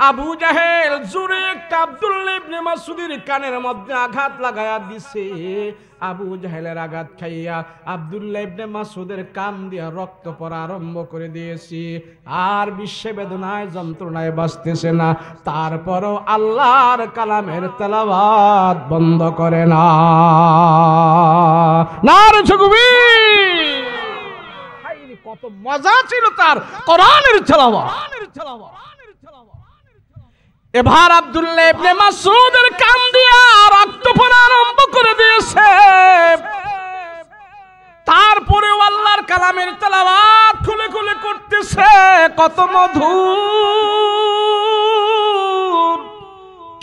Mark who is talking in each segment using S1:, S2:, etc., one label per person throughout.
S1: আবু জাহেল জোরে একটা আব্দুল্লাহ ইবনে মাসউদের কানের মধ্যে আঘাত লাগায়া দিছে। আবু জাহেলের আঘাত খাইয়া আব্দুল্লাহ ইবনে মাসউদের কান দিয়া রক্ত পড়া আরম্ভ করে দিয়েছি। আর বিশ্বে বেদনায় যন্ত্রণায় বাঁচতেছে না, তারপরও আল্লাহর কালামের তেলাওয়াত বন্ধ করে না। নারে তাকবীর! কত মজা ছিল তার কোরআনের তেলাওয়াত। এবার আব্দুল্লাহ ইবনে মাসউদের কান দিয়া রক্ত পড়া আরম্ভ করে দিয়েছে। তারপরে আল্লাহর কালামের তেলাওয়াত খুলে খুলে করতেছে। কত মধুর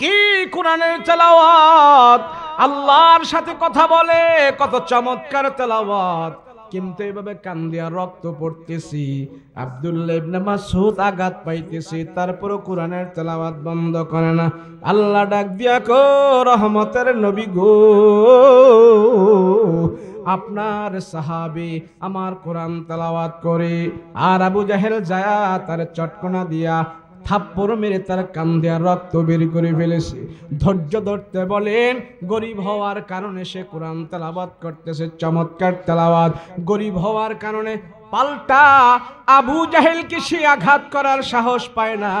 S1: কি কোরআনের তেলাওয়াত! আল্লাহর সাথে কথা বলে, কত চমৎকার তেলাওয়াত। কিন্তু এভাবে কান দিয়া রক্ত পড়তেছি, আব্দুল্লাহ ইবনে মাসউদ আঘাত পাইতেছি, তারপরও কোরআনের তেলাওয়াত বন্ধ করে না। আল্লাহ ডাক দিয়া কো, রহমতের নবী গো, আপনার সাহাবী আমার কোরআন তেলাওয়াত করে। আর আবু জাহেল যায়া তার চটকনা দিয়া থাপ্পড় মেরে তার কান দিয়া রক্ত বের করে ফেলেছে। ধৈর্য ধরতে বলেন, গরিব হওয়ার কারণে সে কোরআন তেলাওয়াত করতেছে, চমৎকার তেলাওয়াত। গরিব হওয়ার কারণে পাল্টা আবু জাহেলকে সে আঘাত করার সাহস পায় না।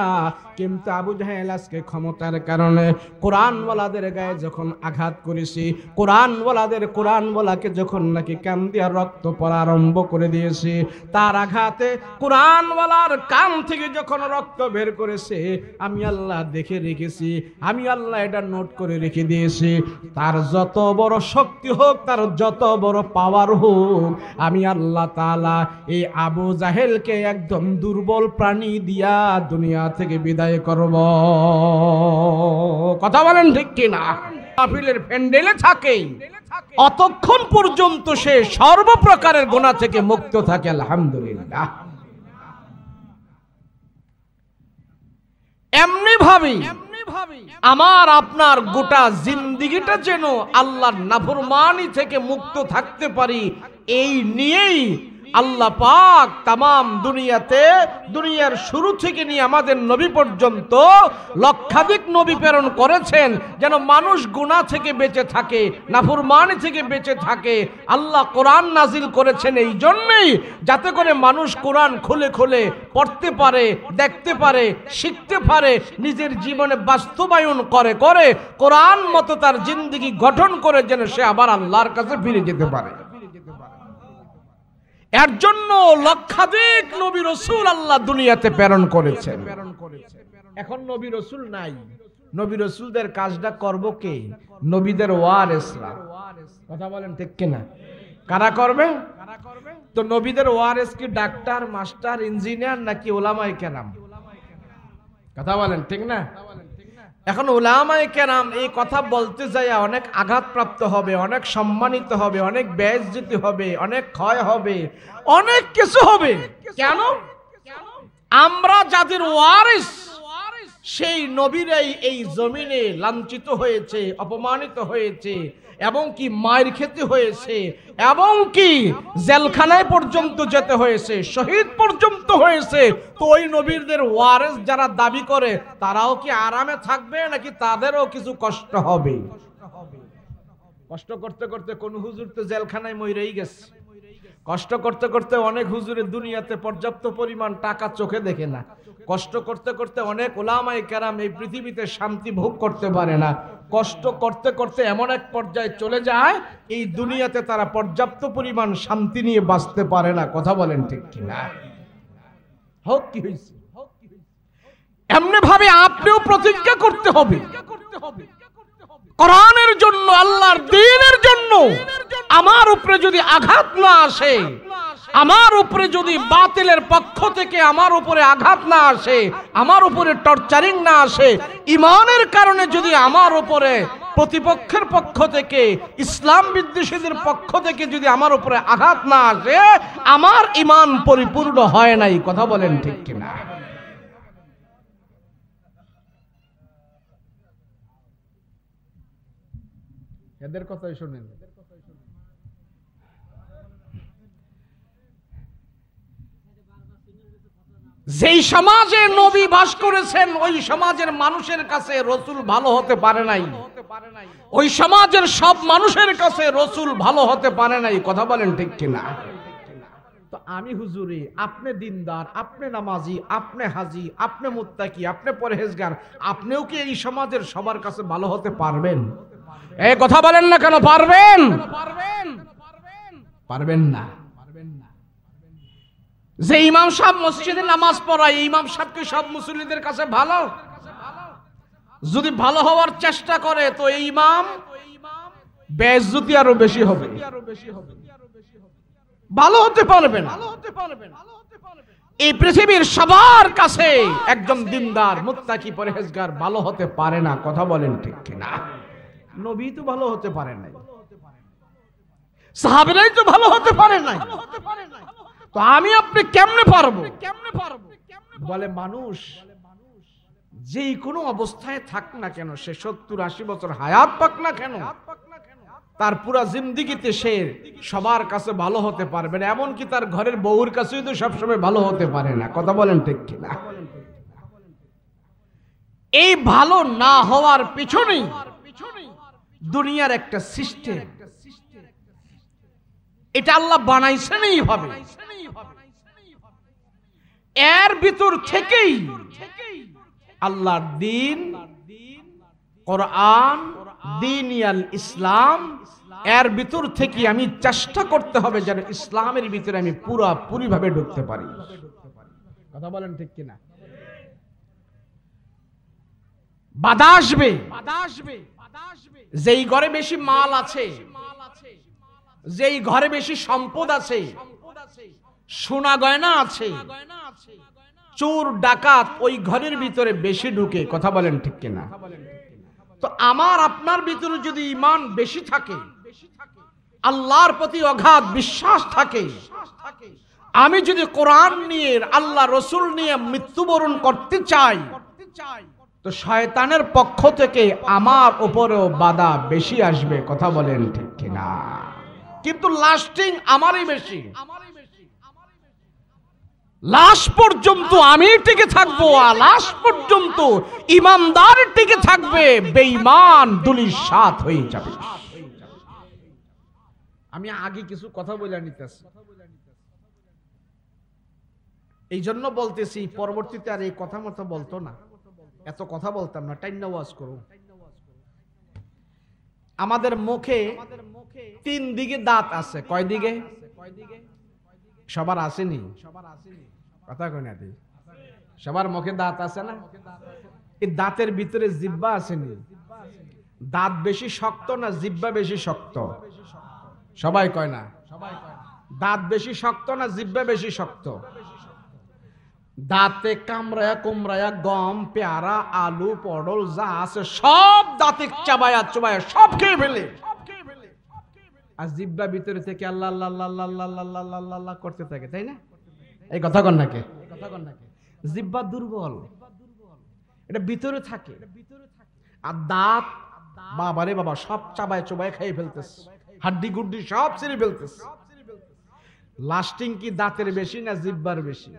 S1: কিন্তু আবু জাহেল আজকে ক্ষমতার কারণে কোরআনওয়ালাদের গায়ে যখন আঘাত করেছি, কোরআনওয়ালাকে যখন নাকি কান দিয়া রক্ত পড়া আরম্ভ করে দিয়েছি, তার আঘাতে কোরআনওয়ালার কান থেকে যখন রক্ত বের করেছে, আমি আল্লাহ দেখে রেখেছি, আমি আল্লাহ এটা নোট করে রেখে দিয়েছি। তার যত বড় শক্তি হোক, তার যত বড় পাওয়ার হোক, আমি আল্লাহ তাআলা এই আবু জাহেলকে একদম দুর্বল প্রাণী দিয়া দুনিয়া থেকে বিদায় করব। কথা বলেন ঠিক কিনা? কাফিরের ফেন্ডেলে থাকে অতক্ষণ পর্যন্ত সে সর্বপ্রকারের গুনাহ থেকে মুক্ত থাকে। আলহামদুলিল্লাহ। এমনি ভাবে আমার আপনার গোটা জিন্দেগিটা যেন আল্লাহর নাফরমানি থেকে মুক্ত থাকতে পারি, এই নিয়েই আল্লাহ পাক তামাম দুনিয়াতে, দুনিয়ার শুরু থেকে নিয়ে আমাদের নবী পর্যন্ত লক্ষাধিক নবী প্রেরণ করেছেন, যেন মানুষ গুনাহ থেকে বেঁচে থাকে, নাফরমানি থেকে বেঁচে থাকে। আল্লাহ কোরআন নাজিল করেছেন এই জন্যই, যাতে করে মানুষ কোরআন খুলে খুলে পড়তে পারে, দেখতে পারে, শিখতে পারে, নিজের জীবনে বাস্তবায়ন করে করে কোরআন মতো তার জিন্দেগি গঠন করে যেন সে আবার আল্লাহর কাছে ফিরে যেতে পারে। এর জন্য লক্ষাধিক নবী রাসূল আল্লাহ দুনিয়াতে প্রেরণ করেছেন। এখন নবী রাসূল নাই, নবী রাসূলদের কাজটা করব কে? নবীদের ওয়ারিসরা। কথা বলেন ঠিক কিনা? কারা করবে? তো নবীদের ওয়ারিস কি ডাক্তার, মাস্টার, ইঞ্জিনিয়ার নাকি উলামায়ে কেরাম? কথা বলেন ঠিক না? এখন উলামায়ে কেরাম এই কথা বলতে যায় অনেক আঘাতপ্রাপ্ত হবে, অনেক সম্মানিত হবে, অনেক বেইজ্জতি হবে, অনেক ক্ষয় হবে, অনেক কিছু হবে। কেন? আমরা যাদের ওয়ারিস, সেই নবীরাই এই জমিনে লাঞ্ছিত হয়েছে, অপমানিত হয়েছে, এবং কি মায়ের খেতে হয়েছে, এবং কি জেলখানায় পর্যন্ত যেতে হয়েছে, শহীদ পর্যন্ত হয়েছে। তো ওই নবীদের ওয়ারিস যারা দাবি করে, তারাও কি আরামে থাকবে নাকি তাদেরও কিছু কষ্ট হবে? কষ্ট করতে করতে কোন হুজুর তো জেলখানায় মরেই গেছে। কষ্ট করতে করতে অনেক হুজুরের দুনিয়াতে পর্যাপ্ত পরিমাণ টাকা চোখে দেখে না। কষ্ট করতে করতে অনেক উলামায়ে কেরাম এই পৃথিবীতে শান্তি ভোগ করতে পারে না। কষ্ট করতে করতে এমন এক পর্যায়ে চলে যায়, এই দুনিয়াতে তারা পর্যাপ্ত পরিমাণ শান্তি নিয়ে বাঁচতে পারে না। কথা বলেন ঠিক কিনা? হোক কি হয়েছে, এমনি ভাবে আপনিও প্রতিজ্ঞা করতে হবে, কোরআনের জন্য, আল্লাহর দ্বীনের জন্য আমার উপরে যদি আঘাত না আসে, আমার উপরে যদি বাতিলের পক্ষ থেকে আমার উপরে আঘাত না আসে, আমার উপরে টর্চারিং না আসে, ঈমানের কারণে যদি আমার উপরে প্রতিপক্ষের পক্ষ থেকে, ইসলাম বিদ্বেষীদের পক্ষ থেকে যদি আমার উপরে আঘাত না আসে, আমার ঈমান পরিপূর্ণ হয় নাই। কথা বলেন ঠিক কিনা? এদের কথাই শুনেন। যেই সমাজে নবী বাস করেছেন ওই সমাজের মানুষের কাছে রাসূল ভালো হতে পারে নাই, ওই সমাজের সব মানুষের কাছে রাসূল ভালো হতে পারে নাই। কথা বলেন ঠিক কিনা? তো আমি হুজুরি, আপনি দিনদার, আপনি নামাজি, আপনি হাজি, আপনি মুত্তাকি, আপনি পরহেজগার, আপনিও কি এই সমাজের সবার কাছে ভালো হতে পারবেন? এই কথা বলেন না কেন? পারবেন? পারবেন না। যে ইমাম সাহেব মসজিদে নামাজ পড়ায়, ইমাম সাহেব কি সব মুসল্লিদের কাছে ভালো? যদি ভালো হওয়ার চেষ্টা করে তো এই ইমাম বেইজ্জতি আরো বেশি হবে, ভালো হতে পারবে না। এই পৃথিবীর সবার কাছে একজন দিনদার মুত্তাকি পরহেজগার ভালো হতে পারে না। কথা বলেন ঠিক কিনা? নবী তো ভালো হতে পারে নাই, সাহাবীরাই তো ভালো হতে পারে নাই, তো আমি আপনি কেমনে পারবো? বলে মানুষ যে কোনো অবস্থায় থাক না কেন, সে 70-80 বছর হায়াত পাক না কেন, তার পুরা জিন্দেগিতে সে সবার কাছে ভালো হতে পারবে না, এমনকি তার ঘরের বউর কাছেও তো সবসময় ভালো হতে পারে না। কথা বলেন ঠিক কিনা? এই ভালো না হওয়ার পিছনেই দুনিয়ার একটা সিস্টেম, এটা আল্লাহ বানাইছেন এইভাবে। এর ভিতর থেকেই আল্লাহর দিন, কোরআন, দিনিয়াল ইসলাম, এর ভিতর থেকে আমি চেষ্টা করতে হবে যেন ইসলামের ভিতরে আমি পুরোপুরি ভাবে ঢুকতে পারি। কথা বলেন ঠিক কিনা? বাধা আসবে, যেই ঘরে বেশি মাল আছে, যেই ঘরে বেশি সম্পদ আছে, সোনা গয়না আছে, চোর ডাকাত ওই ঘরের ভিতরে বেশি ঢুকে। কথা বলেন ঠিক কিনা? তো আমার আপনার ভিতরে যদি ঈমান বেশি থাকে, আল্লাহর প্রতি অগাধ বিশ্বাস থাকে, আমি যদি কোরআন নিয়ে, আল্লাহ রসুল নিয়ে মৃত্যুবরণ করতে চাই, তো শয়তানের পক্ষ থেকে আমার উপরেও বাধা বেশি আসবে। কথা বলেন ঠিক কিনা? কিন্তু লাস্টিং আমারই বেশি। লাস্ট পর্যন্ত আমি টিকে থাকবো, আর লাস্ট পর্যন্ত ইমানদার টিকে থাকবে, বেঈমান ধূলিসাৎ হয়ে যাবে। আমি আগে কিছু কথা বলে নিতেছি, এই জন্য বলতেছি, পরবর্তীতে আর এই কথা মতো বলতো না, এত কথা বলতাম না, টাইম ওয়াজ করো। আমাদের মুখে 3 দিকে দাঁত আছে। কয় দিকে? সবার আসেনি? কথা কই না? সবার মুখে দাঁত আছে না? এই দাঁতের ভিতরে জিহ্বা আসেনি? দাঁত বেশি শক্ত না জিহ্বা বেশি শক্ত? সবাই কয় না? দাঁত বেশি শক্ত না জিহ্বা বেশি শক্ত? দাঁতে কামড়ায়া কুমড়ায়া গম, পেয়ারা, আলু, পটল যা আছে সব দাঁতে চাবায়া চুবায়া সব খেয়ে ফেলে, আর জিহ্বা ভিতরে থেকে আল্লাহ আল্লাহ আল্লাহ আল্লাহ আল্লাহ আল্লাহ আল্লাহ করতে থাকে, তাই না? এই কথা কন নাকি? জিহ্বা দুর্বল, এটা ভিতরে থাকে, আর দাঁত বাবারে বাবা সব চাবায় চুবায় খেয়ে ফেলতেছে, হাড্ডি গুড্ডি সব ছিঁড়ে ফেলতেছে। লাস্টিং কি দাঁতের বেশি না জিহ্বার বেশি?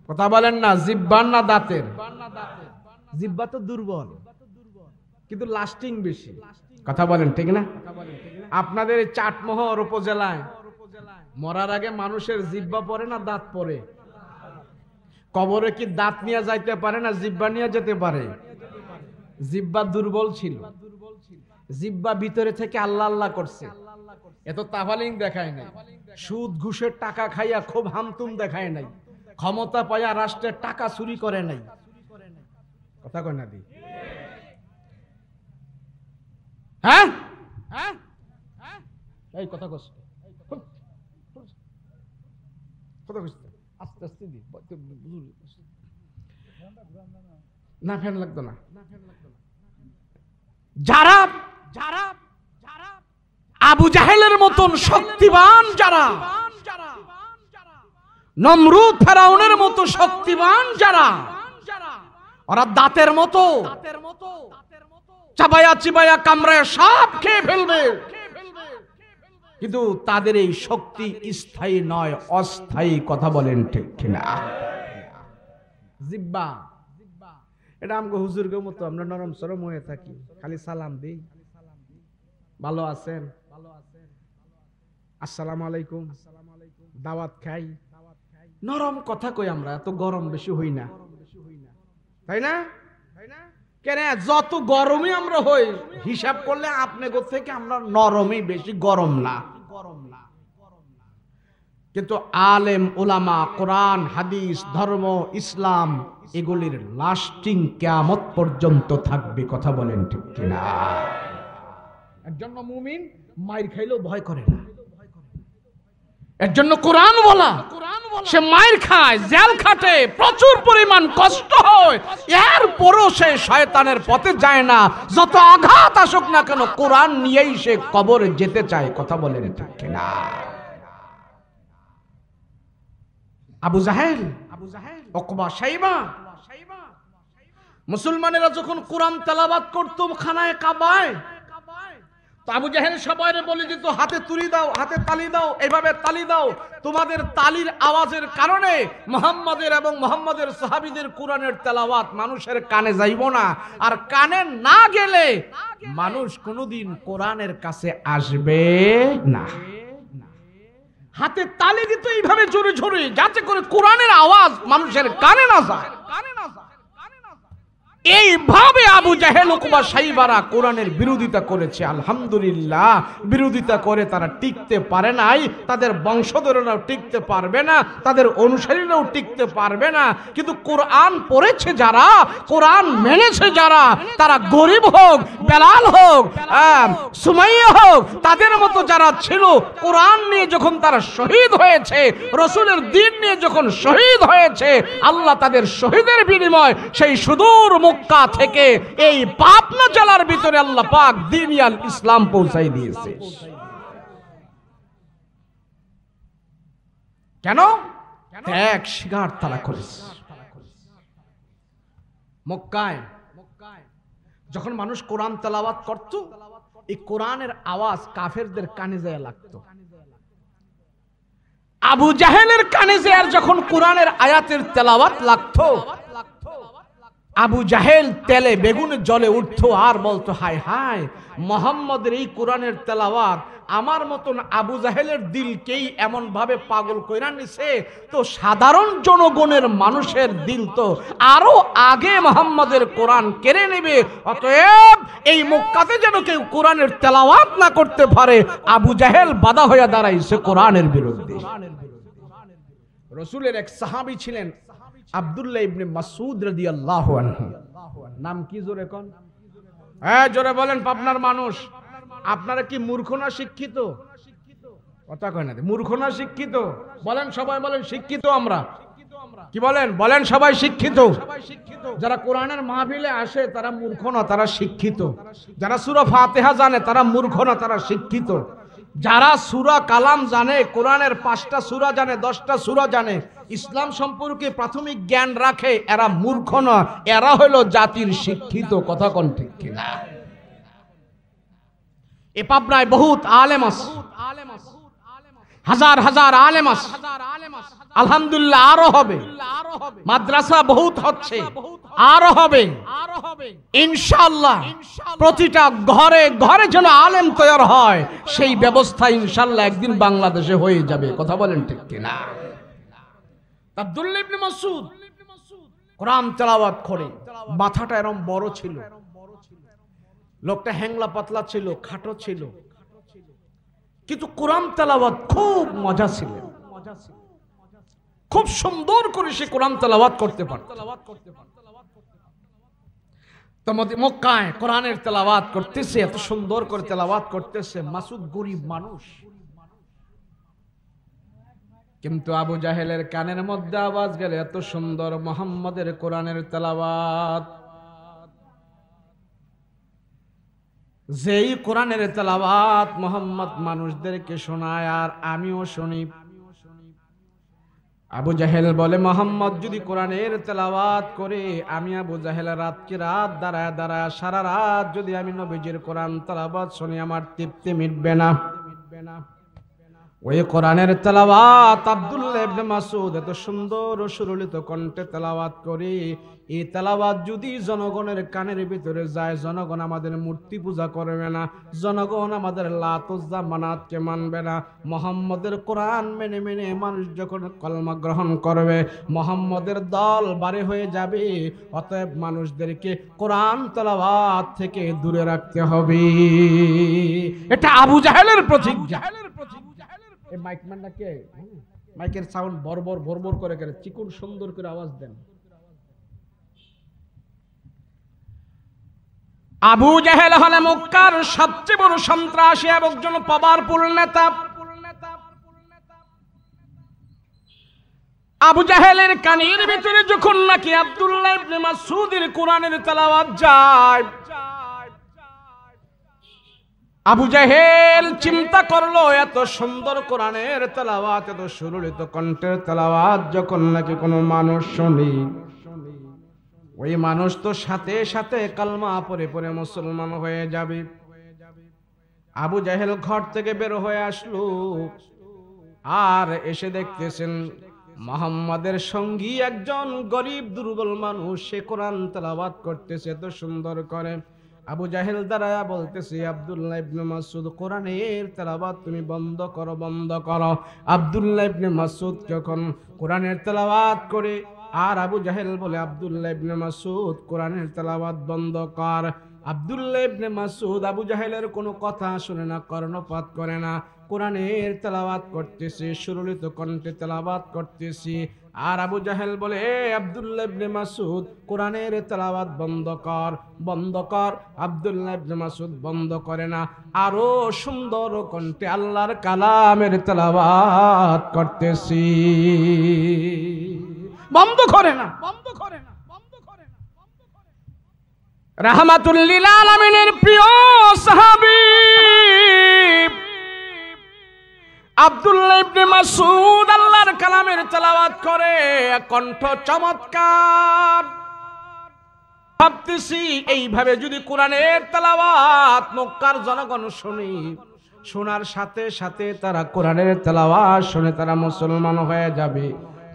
S1: কথা বলেন না, জিহ্বার না দাঁতের? জিহ্বা তো দুর্বল, কিন্তু লাস্টিং বেশি। কথা বলেন ঠিক না? আপনাদের এই চাটমোহর উপজেলায় মরার আগে মানুষের জিহ্বা পড়ে না দাঁত পড়ে? কবরে কি দাঁত নিয়ে যাইতে পারে না জিহ্বা নিয়ে যেতে পারে? জিহ্বা দুর্বল ছিল, জিহ্বা ভিতরে থেকে আল্লাহ আল্লাহ করছে, এত তাফালিং দেখায় নাই, সুদ ঘুষের টাকা খাইয়া খুব হামতুম দেখায় নাই, ক্ষমতা পাইয়া রাষ্ট্রের টাকা চুরি করে নাই। কথা কয় না দি? হ্যাঁ এই কথা কস, কথা কস আস্তে আস্তে দি না, ফ্যান লাগতো না। যারা যারা আবু জাহেলের মতন শক্তিবান, যারা নমরুদ ফেরাউনের মতো শক্তিবান, যারা ওরা দাঁতের মতো চাবায়া চিবায়া কামড়ায়া সব খেয়ে ফেলবে, কিন্তু তাদের এই শক্তি স্থায়ী নয়, অস্থায়ী। কথা বলেন ঠিক কিনা? জিব্বা, এটা আমগো হুজুরগো মতো আমরা নরম সরম হয়ে থাকি, খালি সালাম দিই, ভালো আছেন, আসসালামু আলাইকুম, দাওয়াত খাই, নরম কথা কই, আমরা এত গরম বেশি হই না, তাই না? কেন যত গরমই আমরা হই, হিসাব করলে আপনাদের থেকে আমরা নরমই বেশি, গরম না। কিন্তু আলেম ওলামা, কোরআন হাদিস, ধর্ম ইসলাম, এগুলির লাস্টিং কিয়ামত পর্যন্ত থাকবে। কথা বলেন ঠিক কিনা? একজন মুমিন মাইর খাইলেও ভয় করে না, এর জন্য কোরআন বলা, সে মাইর খায়, জেল খাটে, প্রচুর পরিমাণ কষ্ট হয়, এরপরও সে শয়তানের পথে যায় না। যত আঘাত আসুক না কেন, কোরআন নিয়েই সে কবরে যেতে চায়। কথা বলেন ঠিক কিনা? আবু জাহেল, উকবা, শাইবা, মুসলমানেরা যখন কোরআন তেলাওয়াত করত খানায় কাবায়, তো আবু জাহেল সবাইরে বলে দিত, হাতে তুলি দাও, হাতে তালি দাও, এইভাবে তালি দাও। তোমাদের তালির আওয়াজের কারণে মুহাম্মাদের এবং মুহাম্মাদের সাহাবীদের কোরআনের তেলাওয়াত মানুষের কানে যাইব না, আর কানে না গেলে মানুষ কোনোদিন কোরআনের কাছে আসবে না। হাতে তালি দিত এইভাবে জোরে জোরে, যাতে করে কোরআনের আওয়াজ মানুষের কানে না যায়। এইভাবে আবু জাহেল, উকবা, শাইবারা কোরআনের বিরোধিতা করেছে। আলহামদুলিল্লাহ, বিরোধিতা করে তারা টিকতে পারে নাই, তাদের বংশধরেরাও টিকতে পারবে না, তাদের অনুসারীরাও টিকতে পারবে না। কিন্তু কোরআন পড়েছে যারা, কোরআন মেনেছে যারা, তারা গরিব হোক, বেলাল হোক, সুমাইয়া হোক, তাদের মতো যারা ছিল, কোরআন নিয়ে যখন তারা শহীদ হয়েছে, রসুলের দ্বীন নিয়ে যখন শহীদ হয়েছে, আল্লাহ তাদের শহীদের বিনিময় সেই সুদূর মক্কা থেকে এই পাবনা জেলার ভিতরে আল্লাহ পাক দ্বীন-ই ইসলাম পৌঁছাই দিয়েছে। কেন? ত্যাগ স্বীকার তারা করেছে। মক্কায় যখন মানুষ কোরআন তেলাওয়াত করত, এই কোরআনের আওয়াজ কাফেরদের কানে যায় লাগতো। আবু জাহেলের কানে যায় যখন কোরআনের আয়াতের তেলাওয়াত লাগতো, আবু জাহেল তেলে বেগুনে জ্বলে উঠতো আর বলতো, হায় হায়, মুহাম্মদের এই কোরআনের তেলাওয়াত আমার মতন আবু জাহেলের দিলকেই এমন ভাবে পাগল কইরা নিছে, তো সাধারণ জনগণের মানুষের দিল তো আরো আগে মুহাম্মদের কোরআন কেড়ে নেবে। অতএব এই মক্কাতে যেন কেউ কোরআনের তেলাওয়াত না করতে পারে, আবু জাহেল বাধা হয়ে দাঁড়াইছে কোরআনের বিরুদ্ধে। রাসূলের এক সাহাবী ছিলেন আব্দুল্লাহ ইবনে মাসউদ রাদিয়াল্লাহু আনহু। নাম কি জোরে কোন? হ্যাঁ জোরে বলেন পাবনার মানুষ। আপনারা কি মূর্খ না শিক্ষিত? কথা কয় না, মূর্খ না শিক্ষিত? বলেন সবাই, বলেন শিক্ষিত আমরা। কি বলেন? বলেন সবাই শিক্ষিত। যারা কোরআনের মাহফিলে আসে তারা মূর্খ না, তারা শিক্ষিত। যারা সূরা ফাতিহা জানে তারা মূর্খ না, তারা শিক্ষিত। যারা সূরা কালাম জানে, কোরআনের 5টা সূরা জানে, 10টা সূরা জানে, ইসলাম সম্পর্কে প্রাথমিক জ্ঞান রাখে, এরা মূর্খ না, এরা হলো জাতির শিক্ষিত। কথা কোন ঠিক কিনা? এ পাবনায় বহুত আলেম আছে, হাজার হাজার আলেম আছে, আলহামদুলিল্লাহ আরো হবে। মাদ্রাসা বহুত হচ্ছে, আরো হবে ইনশাআল্লাহ। প্রতিটা ঘরে ঘরে যেন আলেম তৈরি হয়, সেই ব্যবস্থা ইনশাআল্লাহ একদিন বাংলাদেশে হয়ে যাবে। কথা বলেন ঠিক কিনা? আব্দুল্লাহ ইবনে মাসউদ কোরআন তেলাওয়াত করে, মাথাটা এরকম বড় ছিল, লোকটা হ্যাংলা পাতলা ছিল, খাটো ছিল, কিন্তু কোরআন তেলাওয়াত খুব মজা ছিল, খুব সুন্দর করে সে কোরআন তেলাওয়াত করতে পারত। তো মক্কায় কোরআনের তেলাওয়াত করতেছে, এত সুন্দর করে তেলাওয়াত করতেছে। মাসুদ গরিব মানুষ, কিন্তু আবু জাহেলের কানের মধ্যে আওয়াজ গেল এত সুন্দর মুহাম্মাদের কোরআনের তেলাওয়াত। যেই কোরআনের তেলাওয়াত মুহাম্মদ মানুষদেরকে শোনায় আর আমিও শুনি, আবু জাহেল বলে, মুহাম্মদ যদি কোরআনের তেলাওয়াত করে, আমি আবু জাহেল রাতকে রাত দাঁড়ায় দাঁড়ায় সারা রাত যদি আমি নবীজির কোরআন তেলাওয়াত শুনি, আমার তৃপ্তি মিটবে না। ওই কোরআনের তেলাওয়াত আব্দুল্লাহ ইবনে মাসউদ এত সুন্দর ও সুললিত কণ্ঠে তেলাওয়াত করে, এই তেলাওয়াত যদি জনগণের কানের ভিতরে যায়, জনগণ আমাদের মূর্তি পূজা করবে না, জনগণ আমাদের লাত উজ্জা মানাতকে মানবে না। মুহাম্মদের কোরআন মেনে মেনে মানুষ যখন কলমা গ্রহণ করবে, মুহাম্মদের দল বাড়ি হয়ে যাবে। অতএব মানুষদেরকে কোরআন তেলাওয়াত থেকে দূরে রাখতে হবে। এটা আবু জাহেলের প্রতিজ্ঞা। এই মাইকম্যানটা কে? মাইকের সাউন্ড বরবর ভরবর করে করে চিকুন সুন্দর করে আওয়াজ দেন। আবু জাহেল হলে মক্কার সবচেয়ে বড় সন্ত্রাসী এবং একজন পাওয়ারফুল নেতা। আবু জাহেলের কানের ভিতরে যখন নাকি আব্দুল্লাহ ইবনে মাসউদের কোরআনের তেলাওয়াত যায়, আবু জাহেল চিন্তা করলো এত সুন্দর কোরআনের তেলাওয়াত, এত সুললিত কণ্ঠের তেলাওয়াত যখন নাকি কোনো মানুষ শুনি, ওই মানুষ তো সাথে সাথে কালমা পড়ে পড়ে মুসলমান হয়ে যাবে। আবু জাহেল ঘর থেকে বের হয়ে আসলো, আর এসে দেখতেছেন মুহাম্মাদের সঙ্গী একজন গরিব দুর্বল মানুষ, সে কোরআন তেলাওয়াত করতেছে এত সুন্দর করে। আবু জাহেল দাঁড়ায়া বলতেছে, আব্দুল্লাহ ইবনে মাসউদ কোরআনের তেলাওয়াত তুমি বন্ধ করো, বন্ধ করো। আব্দুল্লাহ ইবনে মাসউদ যখন কোরআনের তেলাওয়াত করে, আর আবু জাহেল বলে, আব্দুল্লাহ ইবনে মাসউদ কোরআনের তেলাওয়াত বন্ধ কর। আব্দুল্লাহ ইবনে মাসউদ আবু জাহেলের কোনো কথা শুনে না, কর্ণপাত করে না, কোরআনের তেলাওয়াত করতেছে, সুললিত কণ্ঠে তেলাওয়াত করতেছি। আর আবু জাহেল বলে, আব্দুল্লাহ ইবনে মাসউদ কোরআনের তেলাওয়াত বন্ধ কর, বন্ধ কর। আব্দুল্লাহ ইবনে মাসউদ বন্ধ করে না, আরো সুন্দর কণ্ঠে আল্লাহর কালামের তেলাওয়াত করতেছি, বন্ধ করে না, বন্ধ করে না, বন্ধ করে না। রাহমাতুল লিল আলামিনের প্রিয় সাহাবী আব্দুল্লাহ ইবনে মাসউদ আল্লাহর কালামের তেলাওয়াত করে, কণ্ঠ চমৎকার। ভাবতেছি এইভাবে যদি কোরআনের তেলাওয়াত মক্কার জনগণ শুনি, শোনার সাথে সাথে তারা কোরআনের তেলাওয়াত শুনে তারা মুসলমান হয়ে যাবে।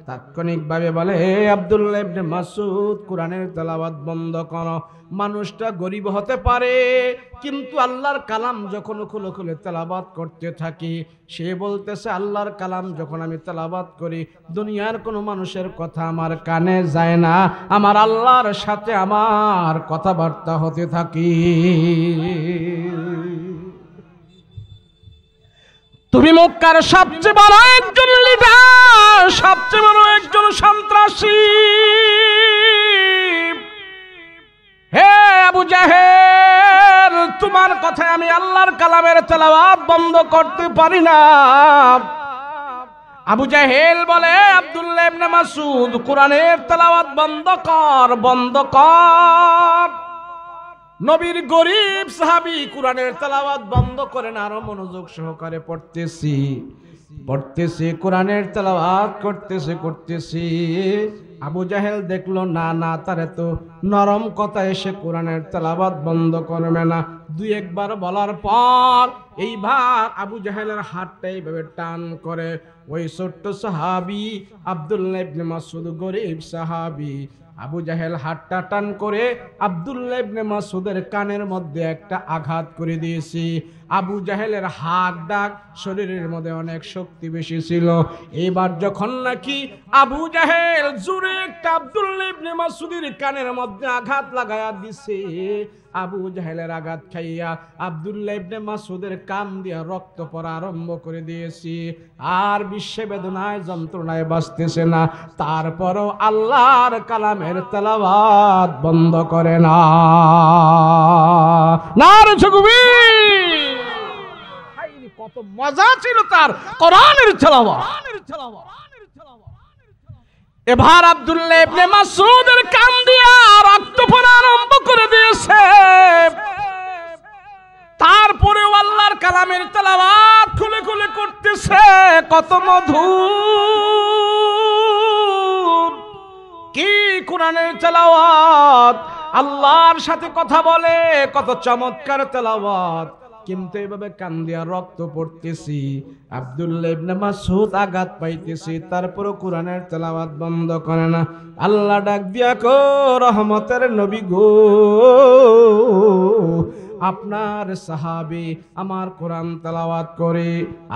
S1: তাৎক্ষণিকভাবে বলে, হে আব্দুল্লাহ ইবনে মাসউদ কোরআনের তেলাওয়াত বন্ধ করো। মানুষটা গরিব হতে পারে, কিন্তু আল্লাহর কালাম যখন খুলে খুলে তেলাওয়াত করতে থাকি, সে বলতেছে আল্লাহর কালাম যখন আমি তেলাওয়াত করি, দুনিয়ার কোনো মানুষের কথা আমার কানে যায় না, আমার আল্লাহর সাথে আমার কথাবার্তা হতে থাকি। তুমি মক্কার সবচেয়ে বড় একজন লিডার, সবচেয়ে বড় একজন সন্ত্রাসী। হে আবু জাহেল, তোমার কথায় আমি আল্লাহর কালামের তেলাওয়াত বন্ধ করতে পারি না। আবু জাহেল বলে, আব্দুল্লাহ ইবনে মাসউদ কোরআনের তেলাওয়াত বন্ধ কর, বন্ধ কর। নবীর গরিব সাহাবী কোরআনের তেলাওয়াত বন্ধ করেন, আরো মনোযোগ সহকারে পড়তেছি পড়তেছি, কোরআনের তেলাওয়াত করতেছি। আবু জাহেল দেখলো না না, তার এত নরম কথা এসে কোরআনের তেলাওয়াত বন্ধ করবে না। দুই একবার বলার পর এইবার আবু জাহেলের হাতটা এইভাবে টান করে, ওই ছোট্ট সাহাবী আব্দুল্লাহ ইবনে মাসউদ গরিব সাহাবী, আবু জাহেল হাতটা টান করে আব্দুল্লাহ ইবনে মাসউদের কানের মধ্যে একটা আঘাত করে দিয়েছি। আবু জাহেলের হাত ডাক, শরীরের মধ্যে অনেক শক্তি বেশি ছিল। এবার যখন নাকি আবু জাহেল জোরে একটা আব্দুল্লাহ ইবনে মাসউদের কানের মধ্যে আঘাত লাগায়া দিছে, আবু জাহেলের আঘাত খাইয়া আব্দুল্লাহ ইবনে মাসউদের কান দিয়া রক্ত পড়া আরম্ভ করে দিয়েছি। আর বিশ্বে বেদনায় যন্ত্রণায় বাঁচতেছে না, তারপরও আল্লাহর কালামের তেলাওয়াত বন্ধ করে না। নারে তাকবীর! কত মজা ছিল তার কোরআনের তেলাওয়াত। এবার আব্দুল্লাহ ইবনে মাসউদের কান দিয়া রক্ত পড়া আরম্ভ করে দিয়েছে। তারপরেও আল্লাহর কালামের তেলাওয়াত খুলে খুলে করতেছে, কত মধুর কি কোরআনের তেলাওয়াত! আল্লাহর সাথে কথা বলে, কত চমৎকার তেলাওয়াত, কিন্তু এভাবে কান দিয়া রক্ত পড়তেছি, আব্দুল্লাহ ইবনে মাসউদ আঘাত পাইতেছি, তারপরও কোরআনের তেলাওয়াত বন্ধ করে না। আল্লাহ ডাক দিয়া কো রহমতের নবী গো, আপনার সাহাবী আমার কোরআন তেলাওয়াত করে,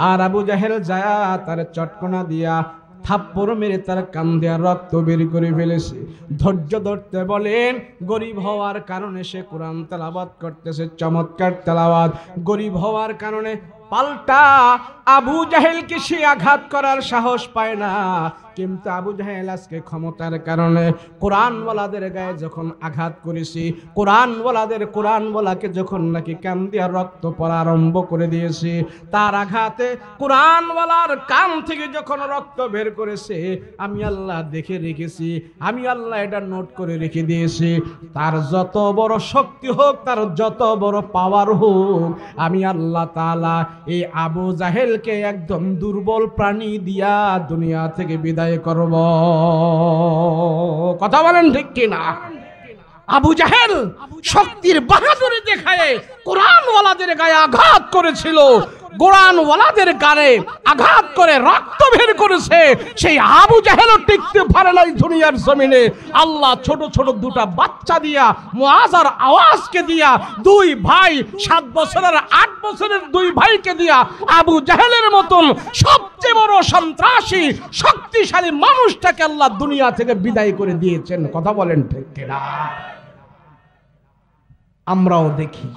S1: আর আবু জাহেল যায়া তার চটকনা দিয়া থাপ্পড় মেরে তার কান দিয়া রক্ত বের করে ফেলেছে। ধৈর্য ধরতে বলেন, গরিব হওয়ার কারণে সে কোরআন তেলাওয়াত করতেছে, চমৎকার তেলাওয়াত। গরিব হওয়ার কারণে পাল্টা আবু জাহেলকে সে আঘাত করার সাহস পায় না, কিন্তু আবু জাহেল আজকে ক্ষমতার কারণে কোরআনওয়ালাদের গায়ে যখন আঘাত করেছি, কোরআনওয়ালাকে যখন নাকি কান দিয়া রক্ত পড়া আরম্ভ করে দিয়েছি, তার আঘাতে কোরআনওয়ালার কান থেকে যখন রক্ত বের করেছে, আমি আল্লাহ দেখে রেখেছি, আমি আল্লাহ এটা নোট করে রেখে দিয়েছি। তার যত বড় শক্তি হোক, তার যত বড় পাওয়ার হোক, আমি আল্লাহ তাআলা এই আবু জাহেলকে একদম দুর্বল প্রাণী দিয়া দুনিয়া থেকে বিদায় করব। কথা বলেন ঠিক কিনা? আবু জাহেল শক্তির বাহাদুরি দেখায় কোরআনওয়ালাদের গায়ে আঘাত করেছিল, কোরআনওয়ালাদের গায়ে আঘাত করে রক্ত বের করেছে। সেই আবু জাহেলও টিকতে পারে নাই দুনিয়ার জমিনে। আল্লাহ ছোট ছোট দুটা বাচ্চা দিয়া, মুআজ আর আওয়াজকে দিয়া, দুই ভাই 7 বছর আর 8 বছরের দুই ভাইকে দিয়া আবু জাহেলের মতন সবচেয়ে বড় সন্ত্রাসী শক্তিশালী মানুষটাকে আল্লাহ দুনিয়া থেকে বিদায় করে দিয়েছেন। কথা বলেন ঠিক কিনা? আমরাও দেখি,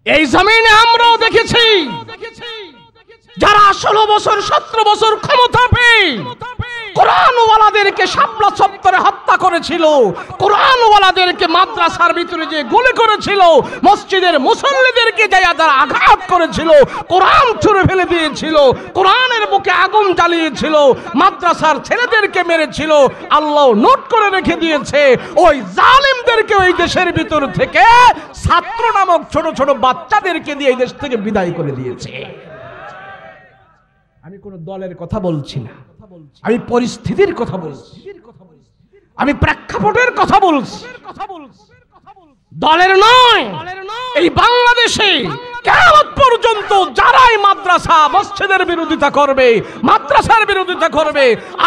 S1: এই জমিনে আমরাও দেখেছি যারা 16 বছর 17 বছর ক্ষমতা পেয়ে কোরআনওয়ালাদেরকে শাপলা চত্বরে হত্যা করেছিল, কোরআনওয়ালাদেরকে মাদ্রাসার ভিতরে যে গুলি করেছিল, মসজিদের মুসল্লিদেরকে যারা আঘাত করেছিল, কোরআন ছুঁড়ে ফেলে দিয়েছিল, কোরআনের বুকে আগুন জ্বালিয়েছিল, মাদ্রাসার ছেলেদেরকে মেরেছিল, আল্লাহ নোট করে রেখে দিয়েছে। ওই জালিমদেরকে ওই দেশের ভিতর থেকে ছাত্র নামক ছোট ছোট বাচ্চাদেরকে দিয়ে এই দেশ থেকে বিদায় করে দিয়েছে। আমি কোন দলের কথা বলছি না, আমি পরিস্থিতির কথা বলছি, আমি প্রেক্ষাপটের কথা বলছি, দলের নয়। এই বাংলাদেশে কিয়ামত পর্যন্ত যারাই মাদ্রাসা মসজিদের বিরোধিতা করবে, মাদ্রাসার বিরোধিতা করবে,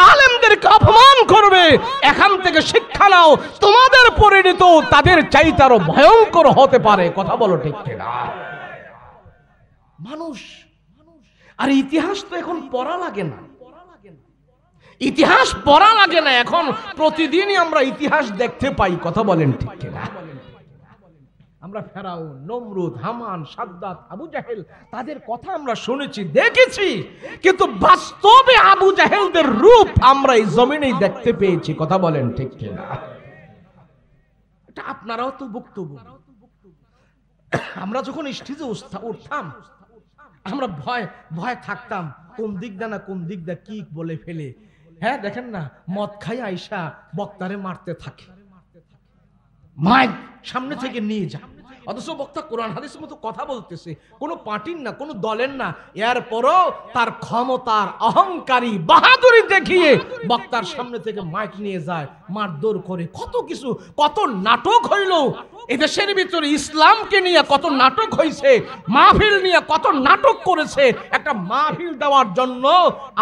S1: আলেমদেরকে অপমান করবে, এখান থেকে শিক্ষা নাও, তোমাদের পরিণত তাদের চাইতে আরো ভয়ঙ্কর হতে পারে। কথা বলো ঠিক কিনা? মানুষ আর ইতিহাস তো এখন পড়া লাগে না, ইতিহাস পড়া লাগে না, এখন প্রতিদিনই আমরা ইতিহাস দেখতে পাই। কথা বলেন ঠিক কিনা? আমরা ফেরাউন, নমরুদ, হামান, সাদ্দাত, আবু জাহেল তাদের কথা আমরা শুনেছি, দেখেছি, কিন্তু বাস্তবে আবু জাহেলদের রূপ আমরা এই জমিনেই দেখতে পেয়েছি। কথা বলেন ঠিক কিনা? এটা আপনারাও তো বক্তব্য। আমরা যখন স্টেজে উঠতাম, আমরা ভয় থাকতাম, কোন দিক দা না কোন দিক দা কি বলে ফেলে। হ্যাঁ, দেখেন না, মদ খাই আইসা বক্তারে মারতে থাকে, মাইক সামনে থেকে নিয়ে যায়, অথচ বক্তা কোরআন হাদিসের মতো কথা বলতেছে, কোনো পার্টির না, কোনো দলের না, এরপরও তার ক্ষমতার অহংকারী বাহাদুরি দেখিয়ে বক্তার সামনে থেকে মাইক নিয়ে যায়, মারধর করে, কত কিছু, কত নাটক হইল এদেশের ভিতরে। ইসলামকে নিয়ে কত নাটক হয়েছে, মাহফিল নিয়ে কত নাটক করেছে। একটা মাহফিল দেওয়ার জন্য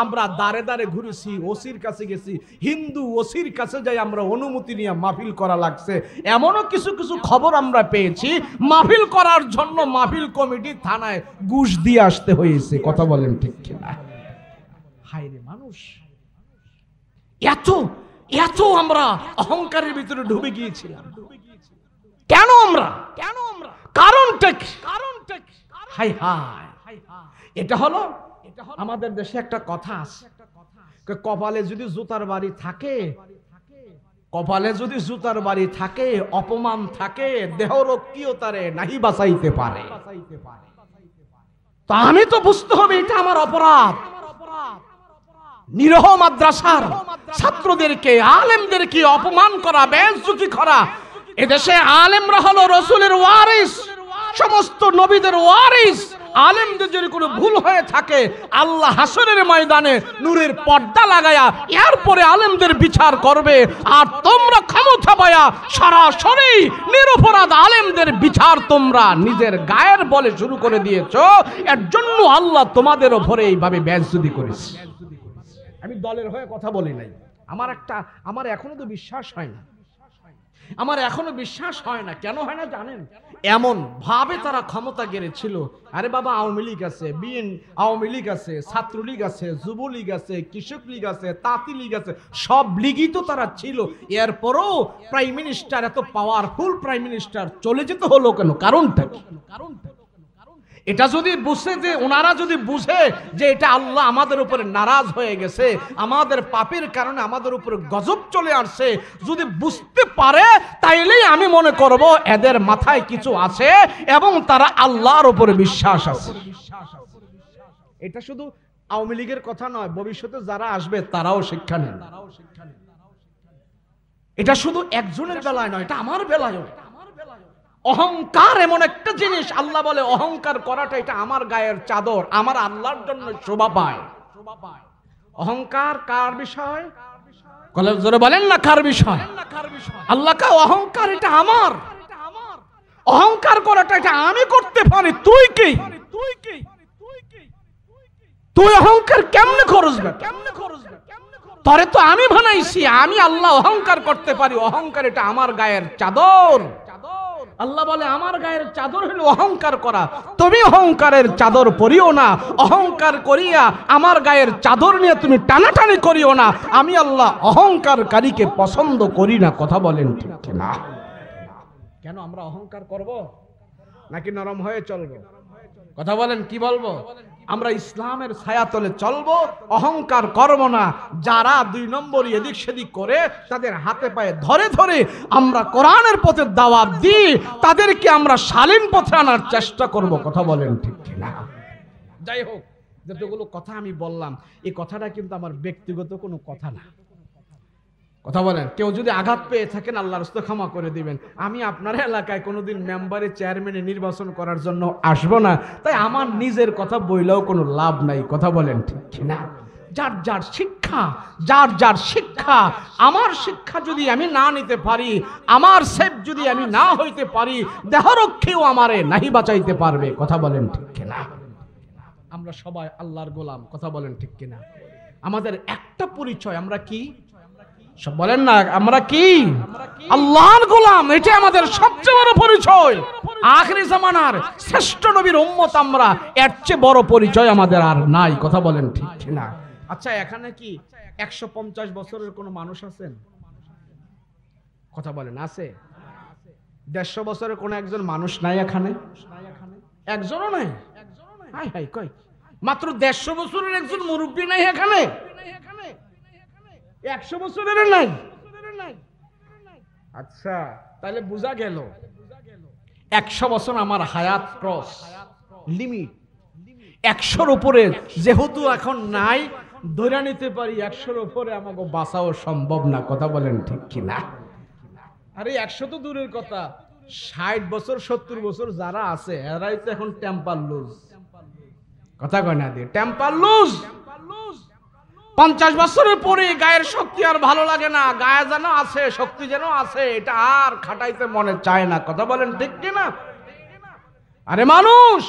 S1: আমরা দাঁড়ে দাঁড়ে ঘুরেছি, ওসির কাছে গেছি, হিন্দু ওসির কাছে যাই আমরা অনুমতি নিয়ে মাহফিল করা লাগছে। এমনও কিছু কিছু খবর আমরা পেয়েছি, মাহফিল করার জন্য মাহফিল কমিটি থানায় ঘুষ দিয়ে আসতে হয়েছে। কথা বলেন ঠিক কিনা? হায় রে মানুষ, এত এত আমরা অহংকারের ভিতরে ডুবে গিয়েছিলাম। কেন আমরা? কারণটা কি? হায় হায়, এটা হলো আমাদের দেশে একটা কথা আছে, কপালে যদি জুতার বাড়ি থাকে, কপালে যদি জুতার বাড়ি থাকে, অপমান থাকে, দেহ রক্ষীও তারে নাহি বাঁচাইতে পারে। তা আমি তো বুঝতে হবে এটা আমার অপরাধ। নিরহ মাদ্রাসার ছাত্রদেরকে, আলেমদেরকে অপমান করা, বেইজ্জতি করা। এদেশে আলেমরা হলো রসুলের ওয়ারিস, সমস্ত নবীদের ওয়ারিস, আলেমদের যদি কোনো ভুল হয়ে থাকে আল্লাহ হাসরের ময়দানে নূরের পর্দা লাগায়া এরপরে আলেমদের বিচার করবে। আর তোমরা ক্ষমতা পায়া সরাসরি নিরপরাধ আলেমদের বিচার তোমরা নিজের গায়ের বলে শুরু করে দিয়েছো। এর জন্য আল্লাহ তোমাদের উপরে এইভাবে বেইজ্জতি করেছে। আমি দলের হয়ে কথা বলি নাই। আমার এখনো তো বিশ্বাস হয় না। আমার এখনো বিশ্বাস হয় না। কেন হয় না জানেন? এমন ভাবে তারা ক্ষমতা গেড়েছিল। আরে বাবা, আওয়ামী লীগ আছে, আওয়ামী লীগ আছে, ছাত্রলীগ আছে, যুবলীগ আছে, কৃষক লীগ আছে, তাঁতি লীগ আছে, সব লীগই তো তারা ছিল। এরপরও প্রাইম মিনিস্টার, এত পাওয়ারফুল প্রাইম মিনিস্টার চলে যেতে হলো কেন? কারণটা কি? এটা যদি বুঝে, যে ওনারা যদি বুঝে যে এটা আল্লাহ আমাদের উপরে নারাজ হয়ে গেছে, আমাদের পাপের কারণে আমাদের উপরে গজব চলে আসছে, যদি বুঝতে পারে, তাইলেই আমি মনে করব এদের মাথায় কিছু আছে এবং তারা আল্লাহর উপরে বিশ্বাস আছে। এটা শুধু আওয়ামী লীগের কথা নয়, ভবিষ্যতে যারা আসবে তারাও শিক্ষা নেন। এটা শুধু একজনের বেলায় নয়, এটা আমার বেলায়ও। অহংকার এমন একটা জিনিস, আল্লাহ বলে অহংকার করাটা এটা আমার গায়ের চাদর, আমার আল্লাহর জন্য শোভা পায়। অহংকার কার বিষয়? জোরে বলেন না, কার বিষয়? আল্লাহ কা অহংকার এটা আমার। অহংকার করাটা এটা আমি করতে পারি। তুই কি? তুই অহংকার কেমনে করবে? তরে তো আমি বানাইছি। আমি আল্লাহ অহংকার করতে পারি। অহংকার এটা আমার গায়ের চাদর। আল্লাহ বলে আমার গায়ের চাদর হলো অহংকার করা। তুমি অহংকারের চাদর পরিও না। অহংকার করিয়া আমার গায়ের চাদর নিয়ে তুমি টানাটানি করিও না। আমি আল্লাহ অহংকারকারীকে পছন্দ করি না। কথা বলেন ঠিক না? কেন আমরা অহংকার করব নাকি নরম হয়ে চলবো? কথা বলেন, কি বলবো? আমরা ইসলামের ছায়াতলে চলবো, অহংকার করব না। যারা 2 নম্বর এদিক সেদিক করে তাদের হাতে পায়ে ধরে ধরে আমরা কোরআনের পথে দাওয়াত দিই, তাদেরকে আমরা শালীন পথে আনার চেষ্টা করব। কথা বলেন ঠিক না? যাই হোক, যতগুলো কথা আমি বললাম, এই কথাটা কিন্তু আমার ব্যক্তিগত কোনো কথা না। কথা বলেন, কেউ যদি আঘাত পেয়ে থাকেন আল্লাহর রাস্তায় ক্ষমা করে দিবেন। আমি আপনার এলাকায় কোনোদিন মেম্বারে চেয়ারম্যানে নির্বাচন করার জন্য আসবো না, তাই আমার নিজের কথা বইলেও কোনো লাভ নাই। কথা বলেন ঠিক না? যার যার শিক্ষা, যার যার শিক্ষা। আমার শিক্ষা যদি আমি না নিতে পারি, আমার সেফ যদি আমি না হইতে পারি, দেহরক্ষেও আমারে নাহি বাঁচাইতে পারবে। কথা বলেন ঠিক না? আমরা সবাই আল্লাহর গোলাম। কথা বলেন ঠিক কিনা? আমাদের একটা পরিচয়, আমরা কি? সব বলেন না, আমরা কি? আল্লাহর গোলাম। এটা আমাদের সবচেয়ে বড় পরিচয়। আখিরি জামানার শ্রেষ্ঠ নবীর উম্মত আমরা। এর চেয়ে বড় পরিচয় আমাদের আর নাই। কথা বলেন ঠিক না? আচ্ছা, এখানে কি 150 বছরের কোন মানুষ আছেন? কথা বলেন, আছে? 150 বছরের কোন একজন মানুষ নাই এখানে? একজনও নাই। হাই হাই, কই মাত্র 150 বছরের একজন মুরব্বী নাই এখানে? 100 বছরের নাই? আচ্ছা, তাহলে বোঝা গেল 100 বছর আমার হায়াত ক্রস লিমিট। 100-র উপরে যেহেতু এখন নাই, ধরে নিতে পারি 100-র উপরে আমাকে বাঁচাও সম্ভব না। কথা বলেন ঠিক কিনা? আরে 100 তো দূরের কথা, 60 বছর 70 বছর যারা আছে এরাই তো এখন টেম্পার লুজ। কথা কয় না দিয়ে টেম্পার লুজ। 50 বছরের পরে গায়ের শক্তি আর ভালো লাগে না। গায়ে যেন আছে, শক্তি যেন আছে, এটা আর খাটাইতে মনে চায় না। কথা বলেন ঠিক কিনা? আরে মানুষ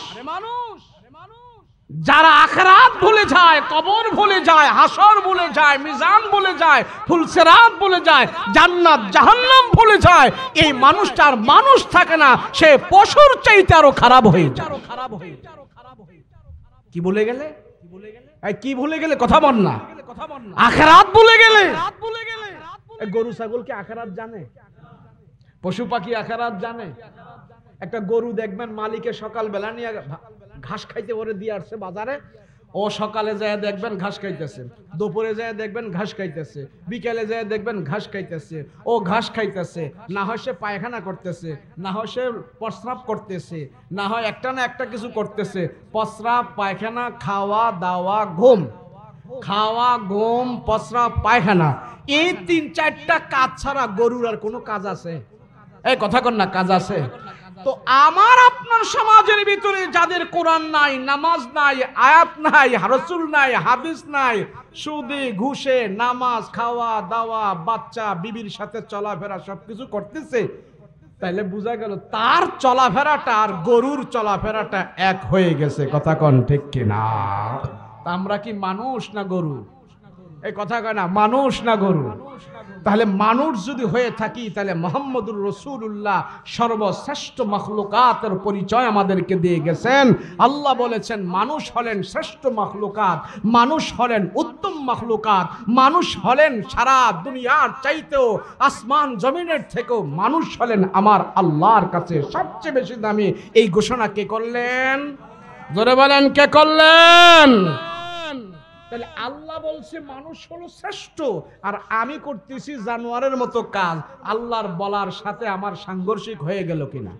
S1: যারা আখিরাত ভুলে যায়, কবর ভুলে যায়, হাসর ভুলে যায়, মিজান ভুলে যায়, ফুলসিরাত ভুলে যায়, জান্নাত জাহান্নাম ভুলে যায়, এই মানুষটার মানুষ থাকে না। সে পশুর চাইতে আরো খারাপ হয়ে যায়। কি ভুলে গেলে? কি ভুলে গেলে? কথা বল না। আখিরাত ভুলে গেলে। গরু ছাগল কি আখিরাত জানে? পশু পাখি আখিরাত জানে? একটা গরু দেখবেন মালিকে সকাল বেলা নিয়ে ঘাস খাইতে ওরে দিয়ে আসছে বাজারে। ও সকালে যায় দেখবেন ঘাস খাইতেছে, দুপুরে যায় দেখবেন ঘাস খাইতেছে, বিকেলে যায় দেখবেন ঘাস খাইতেছে। ও ঘাস খাইতেছে, না হয় সে পায়খানা করতেছে, না হয় সে প্রস্রাব করতেছে, না হয় একটা না একটা কিছু করতেছে। প্রস্রাব, পায়খানা, খাওয়া দাওয়া, ঘুম। খাওয়া, ঘুম, প্রস্রাব, পায়খানা, এই 3-4টা কাজ ছাড়া গরুর আর কোনো কাজ আছে? এই কথা কর না, কাজ আছে? তো আমার আপনার সমাজের ভিতরে যাদের কোরআন নাই, নামাজ নাই, আয়াত নাই, রাসূল নাই, হাদিস নাই, সুদে ঘুষে নামাজ, খাওয়া দাওয়া, বাচ্চা বিবির সাথে চলাফেরা সবকিছু করতেছে, তাইলে বোঝা গেল তার চলাফেরাটা আর গরুর চলাফেরাটা এক হয়ে গেছে। কথা কোন ঠিক কিনা? আমরা কি মানুষ না গরু? এই কথা কয় না, মানুষ না গরু? তাহলে মানুষ যদি হয়ে থাকি তাহলে মুহাম্মদুর রাসূলুল্লাহ সর্বশ্রেষ্ঠ মাখলুকাতের পরিচয় আমাদেরকে দিয়ে গেছেন। আল্লাহ বলেছেন মানুষ হলেন শ্রেষ্ঠ মাখলুকাত, মানুষ হলেন উত্তম মাখলুকাত, মানুষ হলেন সারা দুনিয়ার চাইতেও আসমান জমিনের থেকেও মানুষ হলেন আমার আল্লাহর কাছে সবচেয়ে বেশি দামি। এই ঘোষণা কে করলেন? জোরে বলেন, কে করলেন? তাহলে আল্লাহ বলছে মানুষ হলো শ্রেষ্ঠ, আর আমি করতেছি জানোয়ারের মতো কাজ। আল্লাহর বলার সাথে আমার সাংঘর্ষিক হয়ে গেল কিনা?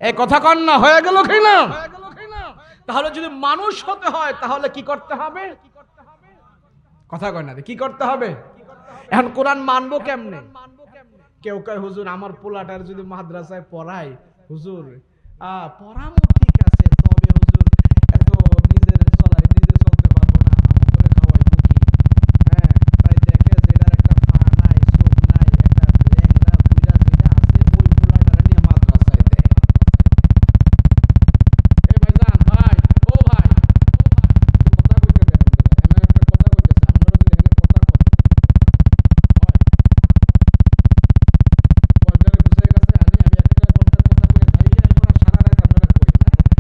S1: এই কথা কন না, হয়ে গেল কিনা? তাহলে যদি মানুষ হতে হয় তাহলে কি করতে হবে? কথা কয় না, কি করতে হবে? এখন কোরআন মানবো কেমনে? কেউ কয় হুজুর আমার পোলাটার যদি মাদ্রাসায় পড়াই, হুজুর পড়ামো ঠিক আছে, তবে হুজুর এত নিজে চলতে পারবো না, করে খাওয়াই কি? হ্যাঁ, তাই দেখে যেটার একটা পা নাই, চোখ নাই, একটা ল্যাংড়া বুইড়া যেটা আছে ওই পোলাটার নিয়ে মাদ্রাসায় দেয়। এই ভাইজান, ভাই, ও ভাই, কথা কইতে দেন, এমন একটা কথা কইতেছে, আপনারা যদি এখানে কথা কন পর্দারে বুঝে গেছে। আমি একটা ঘন্টা কথা কই খাইয়ে আমরা সারা রাত আপনারা কই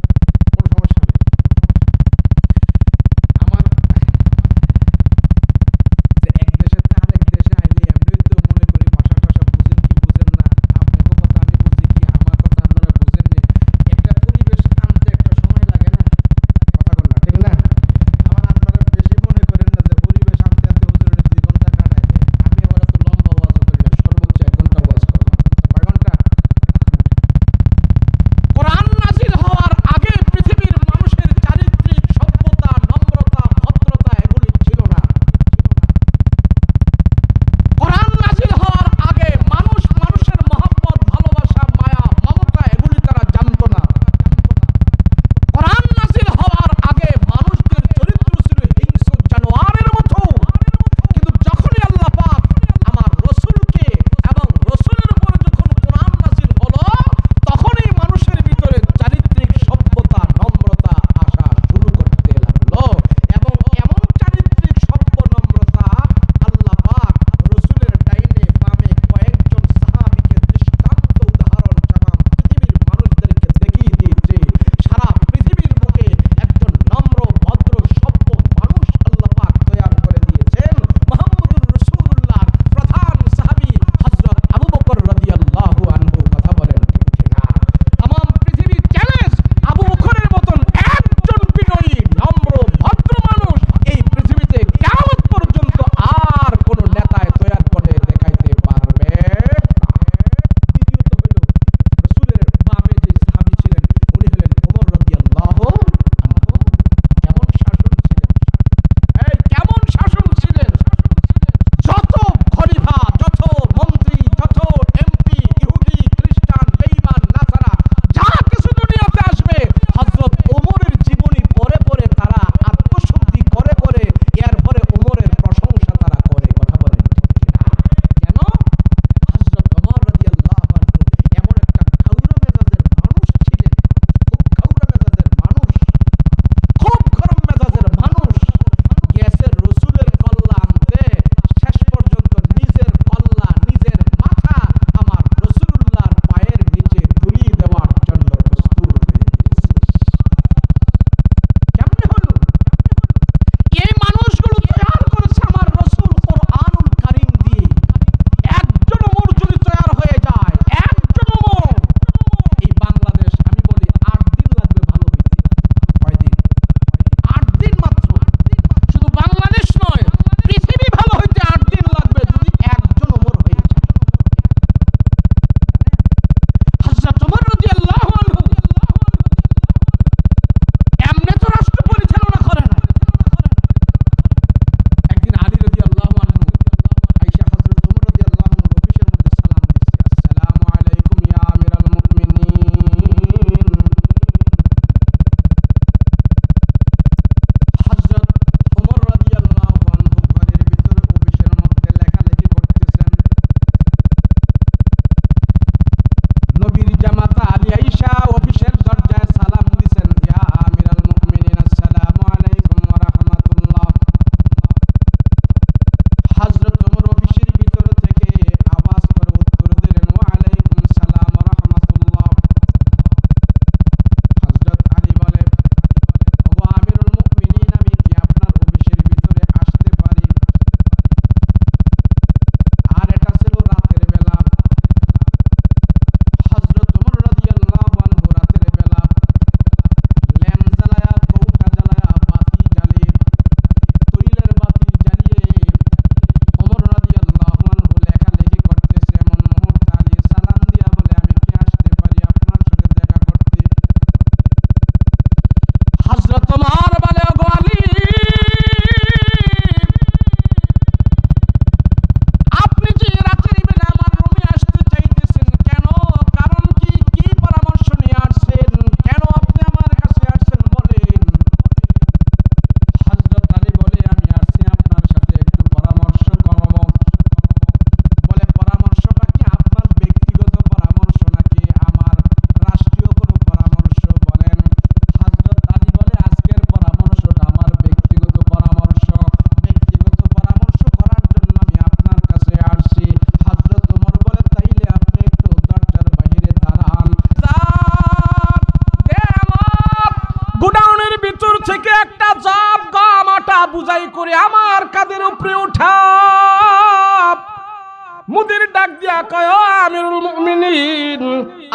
S1: কয় ও আমিরুল মুমিনিন,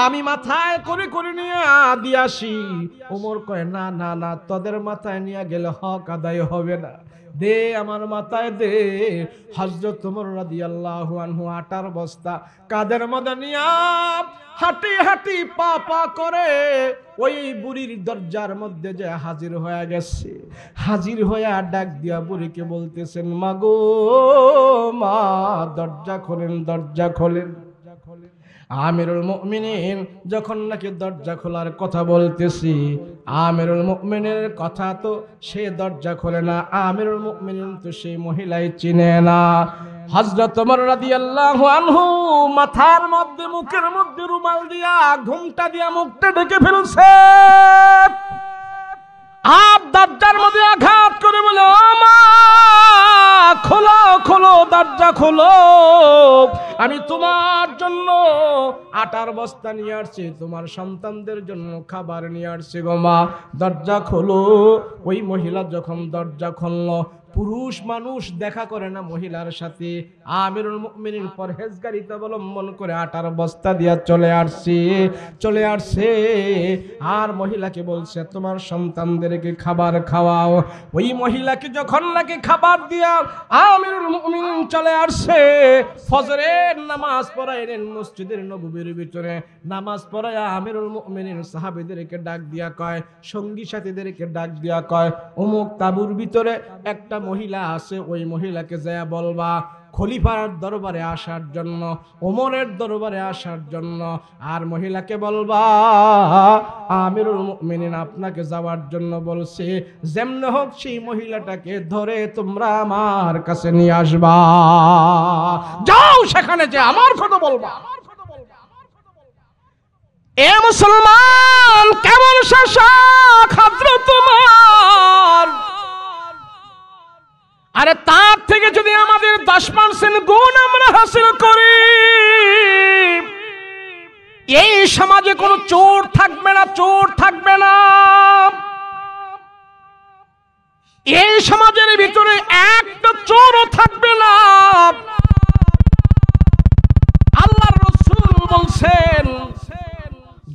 S1: আমি মাথায় করে করে নিয়ে দিয়ে আসি। ওমর কয় না না না, তোদের মাথায় নিয়ে গেলে হক আদায় হবে না, দে আমার মাথায় দে। হযরত ওমর রাদিয়াল্লাহু আনহু আটার বস্তা কাদের মধ্যে নিয়া হাঁটি হাঁটি পা পা করে ওই বুড়ির দরজার মধ্যে যে হাজির হয়ে গেছে। হাজির হয়ে ডাক দিয়া বুড়িকে বলতেছেন, মাগো মা, দরজা খোলেন, দরজা খোলেন। আমিরুল মুমিনিন যখন নাকি দরজা খোলার কথা বলতেছি, আমিরুল মুমিনের কথা তো সে দরজা খোলে না, আমিরুল মুমিনিন তো সেই মহিলাই চিনে না। হযরত ওমর রাদিয়াল্লাহু আনহু মাথার মধ্যে মুখের মধ্যে রুমাল দিয়া ঘুমটা দিয়া মুখটা ঢেকে ফেলছে। আর দরজার মধ্যে আঘাত করে বলে, ও মা, খোলো খোলো, দরজা খোলো, আমি তোমার জন্য আটার বস্তা নিয়ে আসছি, তোমার সন্তানদের জন্য খাবার নিয়ে আসছি গো মা, দরজা খোলো। ওই মহিলা যখন দরজা খুলল, পুরুষ মানুষ দেখা করে না মহিলার সাথে, আমিরুল মুমিনিন পরহেজগারিতা অবলম্বন করে আটার বস্তা দিয়া চলে আসছে। আর মহিলাকে বলছে, তোমার সন্তানদেরকে খাবার খাওয়াও। ওই মহিলাকে যখন নাকি খাবার দিয়া আমিরুল মুমিনিন চলে আসছে, ফজরের নামাজ পড়াইলেন মসজিদের নববীর ভিতরে। নামাজ পড়ায়া আমিরুল মুমিনিন সাহাবীদেরকে ডাক দিয়া কয়, সঙ্গী সাথীদেরকে ডাক দিয়া কয়, অমুক তাবুর ভিতরে একটা মহিলা আছে, ওই মহিলাকে যায় বলবা খলিফার দরবারে আসার জন্য, ওমরের দরবারে আসার জন্য। আর মহিলাকে বলবা আমিরুল মুমিনিন আপনাকে যাওয়ার জন্য বলছে, যেমন হোক সেই মহিলাটাকে ধরে তোমরা আমার কাছে নিয়ে আসবা। যাও সেখানে যে আমার কথা বলবা। এ মুসলমান, কেমন শাসক হযরত ওমর! আরে তার থেকে যদি আমাদের 10% গুণ আমরা হাসিল করি, এই সমাজে কোনো চোর থাকবে না, চোর থাকবে না। এই সমাজের ভিতরে একটা চোরও থাকবে না। আল্লাহর রাসূল বলছেন,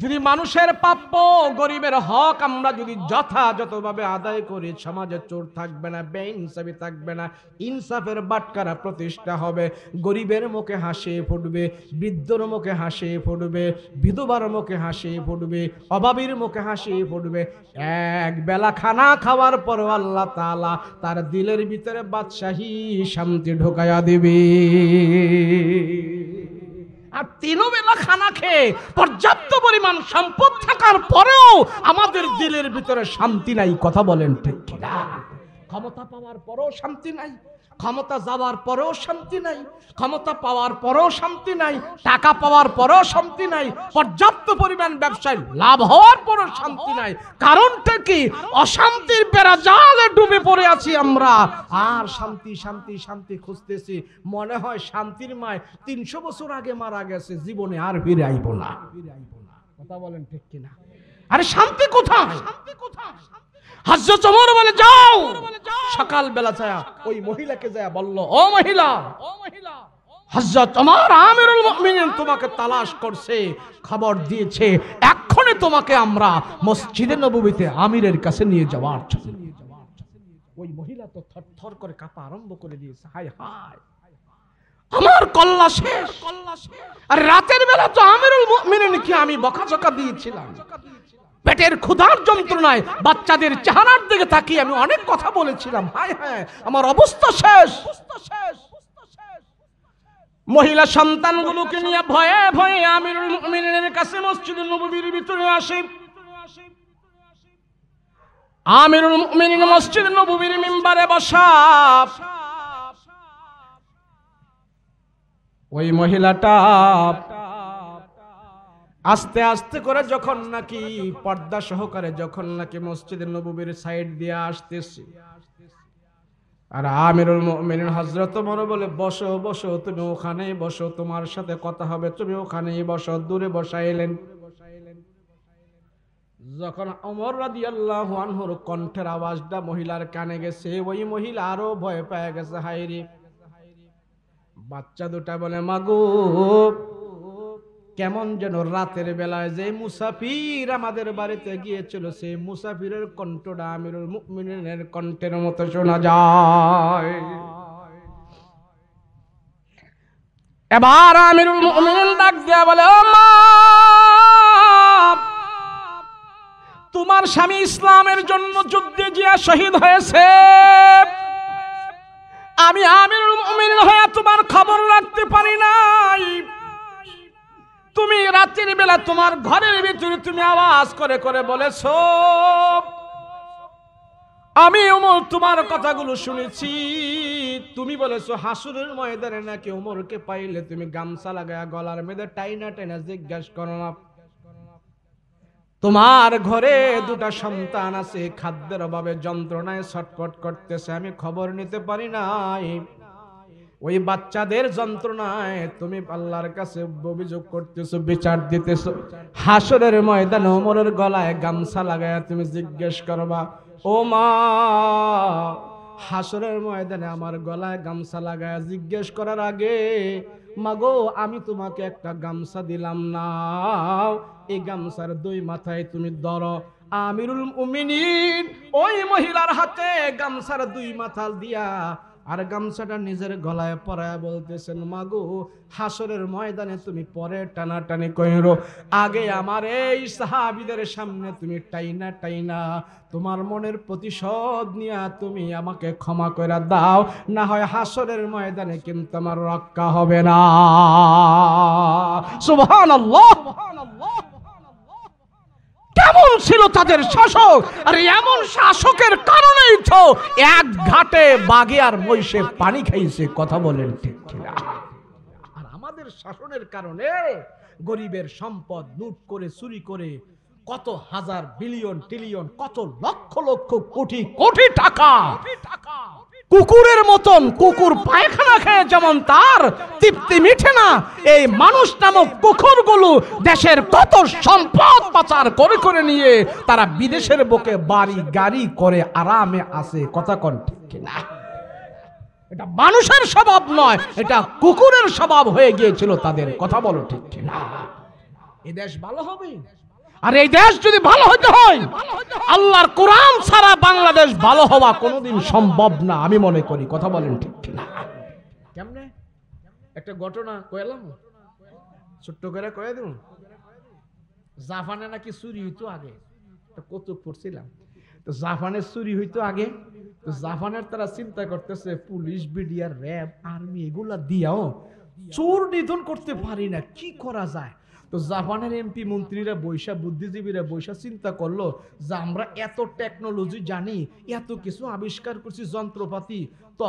S1: যদি মানুষের প্রাপ্য গরিবের হক আমরা যদি যথাযথভাবে আদায় করি, সমাজে চোর থাকবে না, বেইনসাফি থাকবে না, ইনসাফের বাটখারা প্রতিষ্ঠা হবে। গরিবের মুখে হাসি ফুটবে, বৃদ্ধর মুখে হাসি ফুটবে, বিধবার মুখে হাসি ফুটবে, অভাবীর মুখে হাসি ফুটবে। এক বেলা খানা খাওয়ার পর আল্লাহ তাআলা তার দিলের ভিতরে বাদশাহী শান্তি ঢোকায়া দিবে। আর 3 বেলা খানা খেয়ে পর্যাপ্ত পরিমাণ সম্পদ থাকার পরেও আমাদের দিলের ভিতরে শান্তি নাই। কথা বলেন ঠিক কিনা? ক্ষমতা পাওয়ার পরেও শান্তি নাই, ক্ষমতা যাওয়ার পরেও শান্তি নাই, ক্ষমতা পাওয়ার পরেও শান্তি নাই, টাকা পাওয়ার পরেও শান্তি নাই, পর্যাপ্ত পরিমাণ ব্যবসায় লাভ হওয়ার পরেও শান্তি নাই। কারণটা কি? অশান্তির বেড়াজালে ডুবে পড়ে আছি আমরা। আর শান্তি শান্তি শান্তি খুঁজতেছি, মনে হয় শান্তির মায় 300 বছর আগে মারা গেছে, জীবনে আর ফিরে আইব না। কথা বলেন ঠিক কিনা? আরে শান্তি কোথায়? হযরত ওমর বলে, যাও সকাল বেলা যায় ওই মহিলাকে যায় বলল, ও মহিলা, হযরত ওমর আমিরুল মুমিনিন তোমাকে তালাশ করছে, খবর দিয়েছে, এক্ষুনি তোমাকে আমরা মসজিদে নববীতে আমিরের কাছে নিয়ে যাওয়ার জন্য। ওই মহিলা তো থরথর করে কাঁপা আরম্ভ করে দিয়েছে। হায় হায়, আমার কল্লা শেষ। আর রাতের বেলা তো আমিরুল মুমিনিনকে আমি বকাঝকা দিয়েছিলাম, পেটের ক্ষুধার যন্ত্রণায় বাচ্চাদের চেহারার দিকে তাকিয়ে আমি অনেক কথা বলেছিলাম। হায় হায়, আমার অবস্থা শেষ। মহিলা সন্তানগুলোকে নিয়ে ভয়ে ভয়ে আমিরুল মুমিনিনের কাছে মসজিদে নববীর ভিতরে আসে। আমিরুল মুমিনিন মসজিদে নববীর মিম্বারে বসা। ওই মহিলাটা আস্তে আস্তে করে যখন নাকি পর্দা সহকারে যখন নাকি মসজিদের নববীর সাইড দিয়ে আসতেছে, আর আমিরুল মুমিনিন হযরত ওমর বলে, বসো বসো, তুমি ওখানেই বসো, তোমার সাথে কথা হবে, তুমি ওখানেই বসো। দূরে বসাইলেন। যখন ওমর রাদিয়াল্লাহু আনহুর কণ্ঠের আওয়াজটা মহিলার কানে গেছে, ওই মহিলা আরো ভয় পেয়ে গেছে। হায়রে, বাচ্চা দুটা বলে, মাগো কেমন যেন রাতের বেলায় যে মুসাফির আমাদের বাড়িতে গিয়েছিল, সেই মুসাফিরের কণ্ঠটা আমিরুল মুমিনিনের কণ্ঠের মতো শোনা যায়। এবার আমিরুল মুমিনিন ডাক দিয়া বলে, ও মা, তোমার স্বামী ইসলামের জন্য যুদ্ধে গিয়া শহীদ হয়েছে, আমি আমিরুল মুমিনিন হয়ে তোমার খবর রাখতে পারি নাই। তুমি রাতের বেলা তোমার ঘরের ভিতরে তুমি আওয়াজ করে করে বলেছো, আমি ওমর তোমার কথাগুলো শুনেছি। তুমি বলেছো হাসুরের ময়দানে নাকি ওমরকে পাইলে তুমি গামছা লাগায়া গলার মধ্যে টাইনা টাইনা জিজ্ঞাসা করো না, তোমার ঘরে দুটা সন্তান আছে, খাদ্যের অভাবে যন্ত্রণায় ছটফট করতেছে, আমি খবর নিতে পারি নাই। ওই বাচ্চাদের যন্ত্রণায় তুমি আল্লাহর কাছে অভিযোগ করতেছো, বিচার দিতেছো। হাসরের ময়দানে ওমরের গলায় গামছা লাগায়া তুমি জিজ্ঞেস করবা, ও মা, হাসরের ময়দানে আমার গলায় গামছা লাগায়া জিজ্ঞেস করার আগে মাগো আমি তোমাকে একটা গামছা দিলাম না, এই গামছার দুই মাথায় তুমি ধরো। আমিরুল মুমিনিন ওই মহিলার হাতে গামছার দুই মাথা দিয়া আর গামছাটা নিজের গলায় পরায় বলতেছেন, মাগো হাসরের ময়দানে তুমি পরে টানাটানি কইরো, আগে আমার এই সাহাবীদের সামনে তুমি টাইনা টাইনা তোমার মনের প্রতিশোধ নিয়া তুমি আমাকে ক্ষমা করে দাও, না হয় হাসরের ময়দানে কিন্তু আমার রক্ষা হবে না। সুবহানাল্লাহ। কেমন ছিল তাদের শাসক, আর এমন শাসকের কারণেই তো এক ঘাটে বাঘে আর মহিষে পানি খাইছে। কথা বলেন ঠিক কিনা? আর আমাদের শাসনের কারণে গরিবের সম্পদ লুট করে চুরি করে কত হাজার বিলিয়ন ট্রিলিয়ন কত লক্ষ লক্ষ কোটি কোটি টাকা কুকুরের মতন, কুকুর পায়খানা খেয়ে যেমন তার তৃপ্তি মিঠে না, এই মানুষ নামক কুকুরগুলো দেশের কত সম্পদ পাচার করে করে নিয়ে তারা বিদেশের বুকে বাড়ি গাড়ি করে আরামে আছে। কথা কোন ঠিক কিনা? এটা মানুষের স্বভাব নয়, এটা কুকুরের স্বভাব হয়ে গিয়েছিল তাদের। কথা বলো ঠিক কিনা? এই দেশ ভালো হবে, আর এই দেশ যদি ভালো হতে হয় আল্লাহর কোরআন ছাড়া বাংলাদেশ ভালো হওয়া কোনোদিন সম্ভব না আমি মনে করি। কথা বলেন ঠিক কিনা? কেমনে একটা ঘটনা কইলাম, ছোট্ট করে কয়ে দিন। জাপানে নাকি চুরি হইতো আগে, কৌতুক পড়ছিলাম তো, জাপানে চুরি হইতো আগে তো জাপানের তারা চিন্তা করতেছে পুলিশ বিডিআর র্যাব আর্মি এগুলা দিয়াও চোর নিধন করতে পারি না, কি করা যায়? তো জাপানের এমপি মন্ত্রীরা বৈশা, বুদ্ধিজীবীরা বৈশা চিন্তা করলো যে আমরা এত টেকনোলজি জানি, এত কিছু আবিষ্কার করছি যন্ত্রপাতি, তো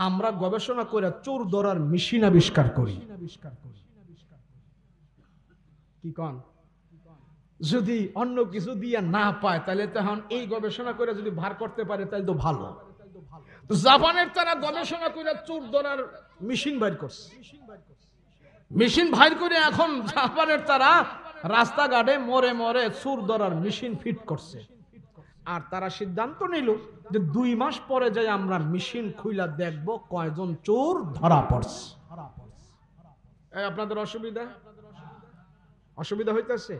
S1: আমরা গবেষণা করে চোর ধরার মেশিন আবিষ্কার করি। কি কন? যদি অন্য কিছু দিয়ে না পায় তাহলে তখন এই গবেষণা করে যদি ভার করতে পারে তাহলে তো ভালো। তো জাপানের তারা গবেষণা করে চোর ধরার মেশিন বাইর করছে। মেশিন বাইর করে এখন জাপানের তারা রাস্তাঘাটে মোড়ে মোড়ে চোর ধরার মেশিন ফিট করছে। আর তারা সিদ্ধান্ত নিল যে 2 মাস পরে যাই আমরা মেশিন খুইলা দেখব কয়জন চোর ধরা পড়ছে। আপনাদের অসুবিধা হইতেছে?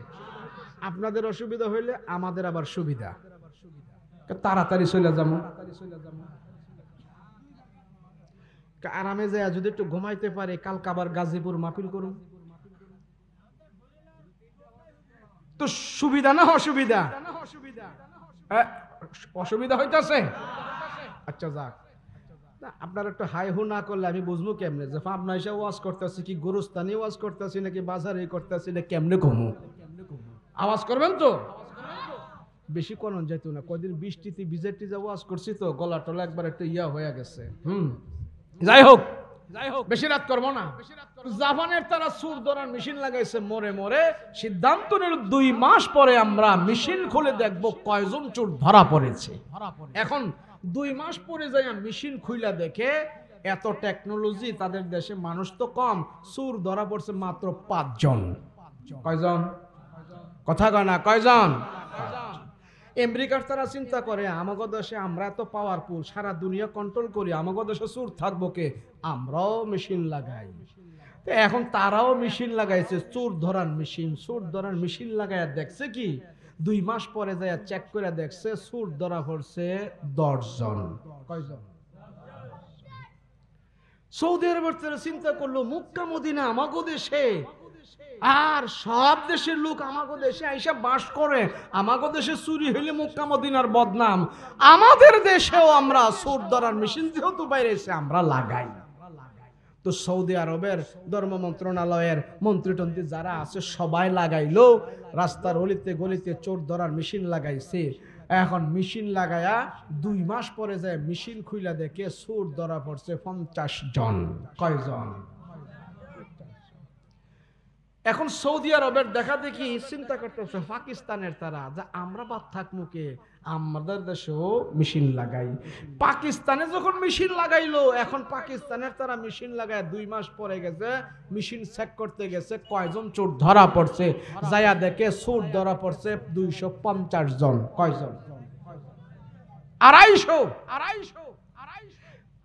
S1: আপনাদের অসুবিধা হইলে আমাদের আবার সুবিধা, তাড়াতাড়ি চলে যাবো। আরামে যায় যদি একটু ঘুমাইতে পারে, কালকে আবার গাজীপুর মাহফিল করুন। তো সুবিধা না অসুবিধা? অসুবিধা হইতেছে? আচ্ছা যাক, আপনার একটু হাই হু না করলে আমি বুঝবো কেমনে যে পাবনা এসে ওয়াজ করতেছি, কি গোরস্থানে ওয়াজ করতেছি নাকি বাজারে করতেছি, না কেমনে ঘুমু? আওয়াজ করবেন তো? বেশি করন যেত না, কদিন বৃষ্টিতে ভিজে ওয়াজ করছি তো গলা টলা একবার একটু ইয়া হয়ে গেছে। যাই হোক বেশি রাত করবো না। জাপানের তারা চোর ধরার মেশিন লাগাইছে মোড়ে মোড়ে, সিদ্ধান্ত নিল 2 মাস পরে আমরা মেশিন খুলে দেখবো কয়জন চোর ধরা পড়েছে। এখন 2 মাস পরে যাই মেশিন খুইলা দেখে এত টেকনোলজি তাদের দেশে, মানুষ তো কম, চোর ধরা পড়ছে মাত্র 5 জন। কয়জন? কথা কয় না, কয়জন? আমেরিকার তারা চিন্তা করে আমাগো দেশে আমরা এত পাওয়ারফুল, সারা দুনিয়া কন্ট্রোল করি, আমাগো দেশে চোর থাকবো কে, আমরাও মেশিন লাগাই। এখন তারাও মেশিন লাগাইছে, চোর ধরার মেশিন। চোর ধরার মেশিন লাগাইয়া দেখছে কি 2 মাস পরে যায় চেক করে দেখছে চোর ধরা পড়ছে 10 জন। কয়জন? সৌদি আরবের তারা চিন্তা করলো মক্কা মদিনা আমাগো দেশে, আর সব দেশের লোক আমাগো দেশে আইসা বাস করে, আমাগো দেশে চুরি হইলে মক্কা মদিনার বদনাম, আমাদের দেশেও আমরা চোর ধরার মেশিন যেহেতু বাইরেছে আমরা লাগাই। তো সৌদি আরবের ধর্ম মন্ত্রণালয়ের মন্ত্রী যারা আছে সবাই লাগাইলো, রাস্তার অলিতে গলিতে চোর ধরার মেশিন লাগাইছে। এখন মেশিন লাগায়া 2 মাস পরে যায় মেশিন খুইলা দেখে চোর ধরা পড়ছে 50 জন। কয়জন? এখন সৌদি আরবের দেখা দেখি চিন্তা করতেছে পাকিস্তানের তারা যে আমরা বাদ থাকবো কে, আমাদের দেশেও মেশিন লাগাই। পাকিস্তানে যখন মেশিন লাগাইলো, এখন পাকিস্তানের তারা মেশিন লাগায় 2 মাস পরে গেছে মেশিন চেক করতে গেছে কয়জন চোর ধরা পড়ছে, যায়া দেখে চোর ধরা পড়ছে 250 জন। কয়জন? 250।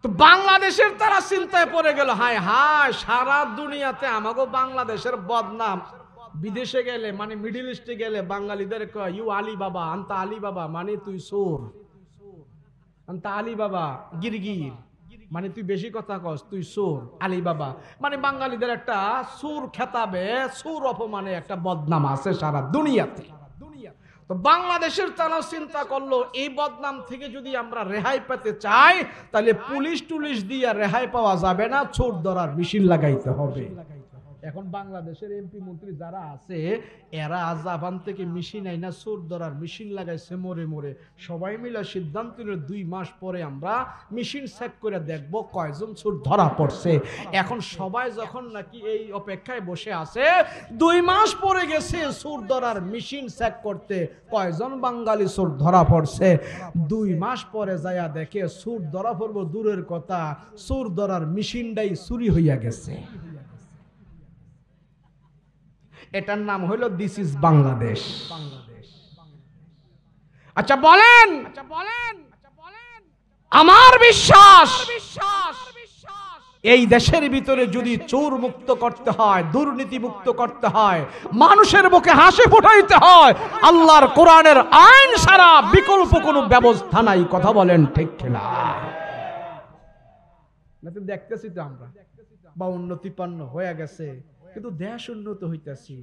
S1: তো বাংলাদেশের তারা চিন্তায় পড়ে গেল, হায় হায় সারা দুনিয়াতে আমাগো বাংলাদেশের বদনাম। বিদেশে গেলে মানে মিডল ইস্টে গেলে বাঙালিদের কয় ইউ আলী বাবা, আন্তা আলী বাবা মানে তুই চোর, আন্তা আলী বাবা গিরগির মানে তুই বেশি কথা কস, তুই চোর। আলী বাবা মানে বাঙালিদের একটা চোর খেতাবে, চোর অপমানে একটা বদনাম আছে সারা দুনিয়াতে। তো বাংলাদেশের তারা চিন্তা করলো এই বদনাম থেকে যদি আমরা রেহাই পেতে চাই তাহলে পুলিশ টুলিশ দিয়ে রেহাই পাওয়া যাবে না, চোর ধরার মেশিন লাগাইতে হবে। এখন বাংলাদেশের এমপি মন্ত্রী যারা আছে এরা জাপান থেকে মেশিন আইনা চোর ধরার মেশিন লাগাইছে মোড়ে মোড়ে। সবাই মিলে সিদ্ধান্ত নিল 2 মাস পরে আমরা মেশিন চেক করে দেখব কয়জন চোর ধরা পড়ছে। এখন সবাই যখন নাকি এই অপেক্ষায় বসে আছে, 2 মাস পরে গেছে চোর ধরার মেশিন চেক করতে কয়জন বাঙালি চোর ধরা পড়ছে। 2 মাস পরে যায়া দেখে চোর ধরা পড়বো দূরের কথা, চোর ধরার মেশিনটাই চুরি হইয়া গেছে। এটার নাম হলো দিস ইজ বাংলাদেশ। আচ্ছা বলেন, আমার বিশ্বাস এই দেশের ভিতরে যদি চোর মুক্ত করতে হয়, দুর্নীতি মুক্ত করতে হয়, মানুষের মুখে হাসি ফুটাইতে হয়, আল্লাহর কোরআনের আইন ছাড়া বিকল্প কোনো ব্যবস্থা নাই। কথা বলেন ঠিক কিনা? দেখতেছি তো আমরা 52-53 হয়ে গেছে, কিন্তু দেশ উন্নত হইতেছি,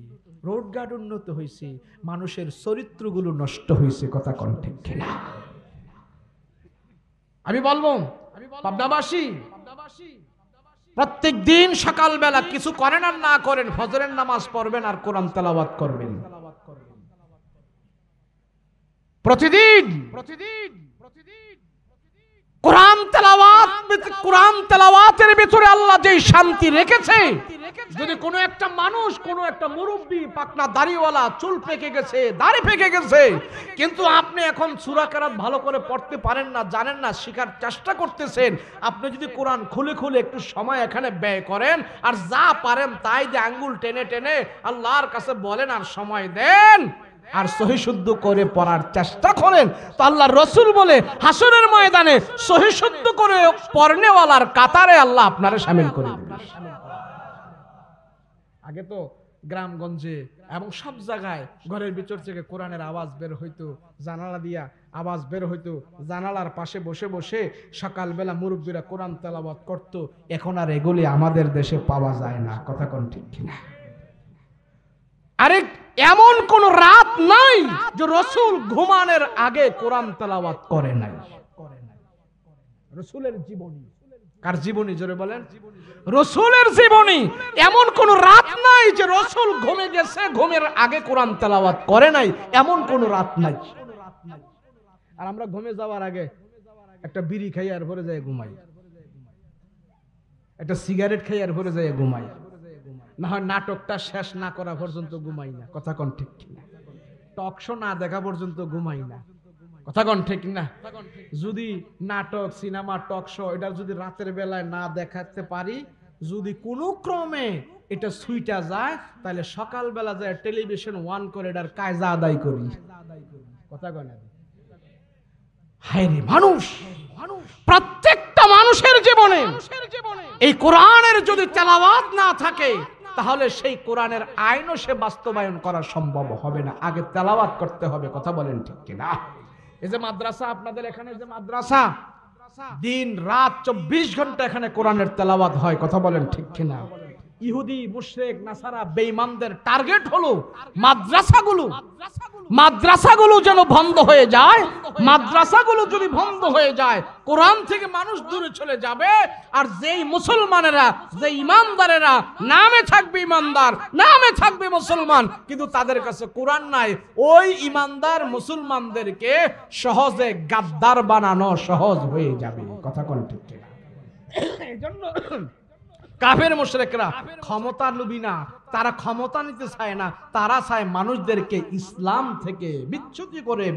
S1: রোডঘাট উন্নত হয়েছে, মানুষের চরিত্রগুলো নষ্ট হয়েছে। কথা কোন ঠিক কিনা? আমি বলবো পাবনাবাসী প্রত্যেক দিন সকালবেলা কিছু করেন আর না করেন, ফজরের নামাজ পড়বেন আর কোরআন তেলাওয়াত করবেন। প্রতিদিন কোরআন তেলাওয়াতের ভিতরে আল্লাহ যে শান্তি রেখেছে, যদি কোনো একটা মানুষ, কোনো একটা মুরব্বী পাকনা দাড়িওয়ালা, চুল পেকে গেছে, দাড়ি পেকে গেছে, কিন্তু আপনি এখন সূরা কেরাত ভালো করে পড়তে পারেন না, জানেন না, শেখার চেষ্টা করতেছেন, আপনি যদি কোরআন খুলে খুলে একটু সময় এখানে ব্যয় করেন আর যা পারেন তাই যে আঙ্গুল টেনে টেনে আল্লাহর কাছে বলেন আর সময় দেন আর সহি শুদ্ধ করে পড়ার চেষ্টা করেন, তো আল্লাহর রাসূল বলে হাসরের ময়দানে সহি শুদ্ধ করে পড়নেওয়ালার কাতারে আল্লাহ আপনারে শামিল করে দিবেন। আগে তো গ্রামগঞ্জে এবং সব জায়গায় ঘরের ভিতর থেকে কোরআনের আওয়াজ বের হইতো, জানালা দিয়া আওয়াজ বের হইতো, জানালার পাশে বসে বসে সকালবেলা মুরব্বীরা কোরআন তেলাওয়াত করত। এখন আর এগুলি আমাদের দেশে পাওয়া যায় না। কথা কোন ঠিক কিনা? আরে এমন কোন রাত নাই যে রাসূল ঘুমানোর আগে কোরআন তেলাওয়াত করে নাই। রাসূলের জীবনী, কার জীবনী জোরে বলেন? রাসূলের জীবনী। এমন কোন রাত নাই যে রাসূল ঘুমে গেছে, ঘুমের আগে কোরআন তেলাওয়াত করে নাই, এমন কোন রাত নাই। আর আমরা ঘুমে যাওয়ার আগে একটা বিড়ি খাই আর ভরে যায় ঘুমাই, একটা সিগারেট খাই আর ভরে যায় ঘুমাই, না হয় নাটকটা শেষ না করা পর্যন্ত ঘুমাই না। কথা কোন ঠিক কিনা? টক শো না দেখা পর্যন্ত ঘুমাই না। কথা কোন ঠিক না? যদি নাটক, সিনেমা, টক শো এটা যদি রাতের বেলায় না দেখাতে পারি, যদি কোনো ক্রমে এটা সুইটা যায়, তাহলে সকালবেলা যায় টেলিভিশন ওয়ান করে এটার কায়দা আদায় করি। কথা কয় না? হায়রে মানুষ, প্রত্যেকটা মানুষের জীবনে এই কোরআনের যদি তেলাওয়াত না থাকে তাহলে সেই কোরআনের আইনও সে বাস্তবায়ন করা সম্ভব হবে না। আগে তেলাওয়াত করতে হবে, কথা বলেন ঠিক কিনা? এই যে মাদ্রাসা, আপনাদের এখানে যে মাদ্রাসা, দিন রাত 24 ঘন্টা এখানে কোরআনের তেলাওয়াত হয়, কথা বলেন ঠিক কিনা? ইহুদি, মুশরিক, নাসারা, বেঈমানদের টার্গেট হলো মাদ্রাসাগুলো যেন বন্ধ হয়ে যায়। মাদ্রাসাগুলো যদি বন্ধ হয়ে যায়, কোরআন থেকে মানুষ দূরে চলে যাবে। আর যেই মুসলমানেরা, যে ইমানদারেরা নামে থাকবে ইমানদার, নামে থাকবে মুসলমান, কিন্তু তাদের কাছে কোরআন নাই, ওই ইমানদার মুসলমানদেরকে সহজে গাদ্দার বানানো সহজ হয়ে যাবে, কথা কোন ঠিক কিনা? এইজন্য কাফের মুশরিকরা ক্ষমতার লোভী না, তারা ক্ষমতা নিতে চায় না, তারা চায় মানুষদেরকে ইসলাম থেকে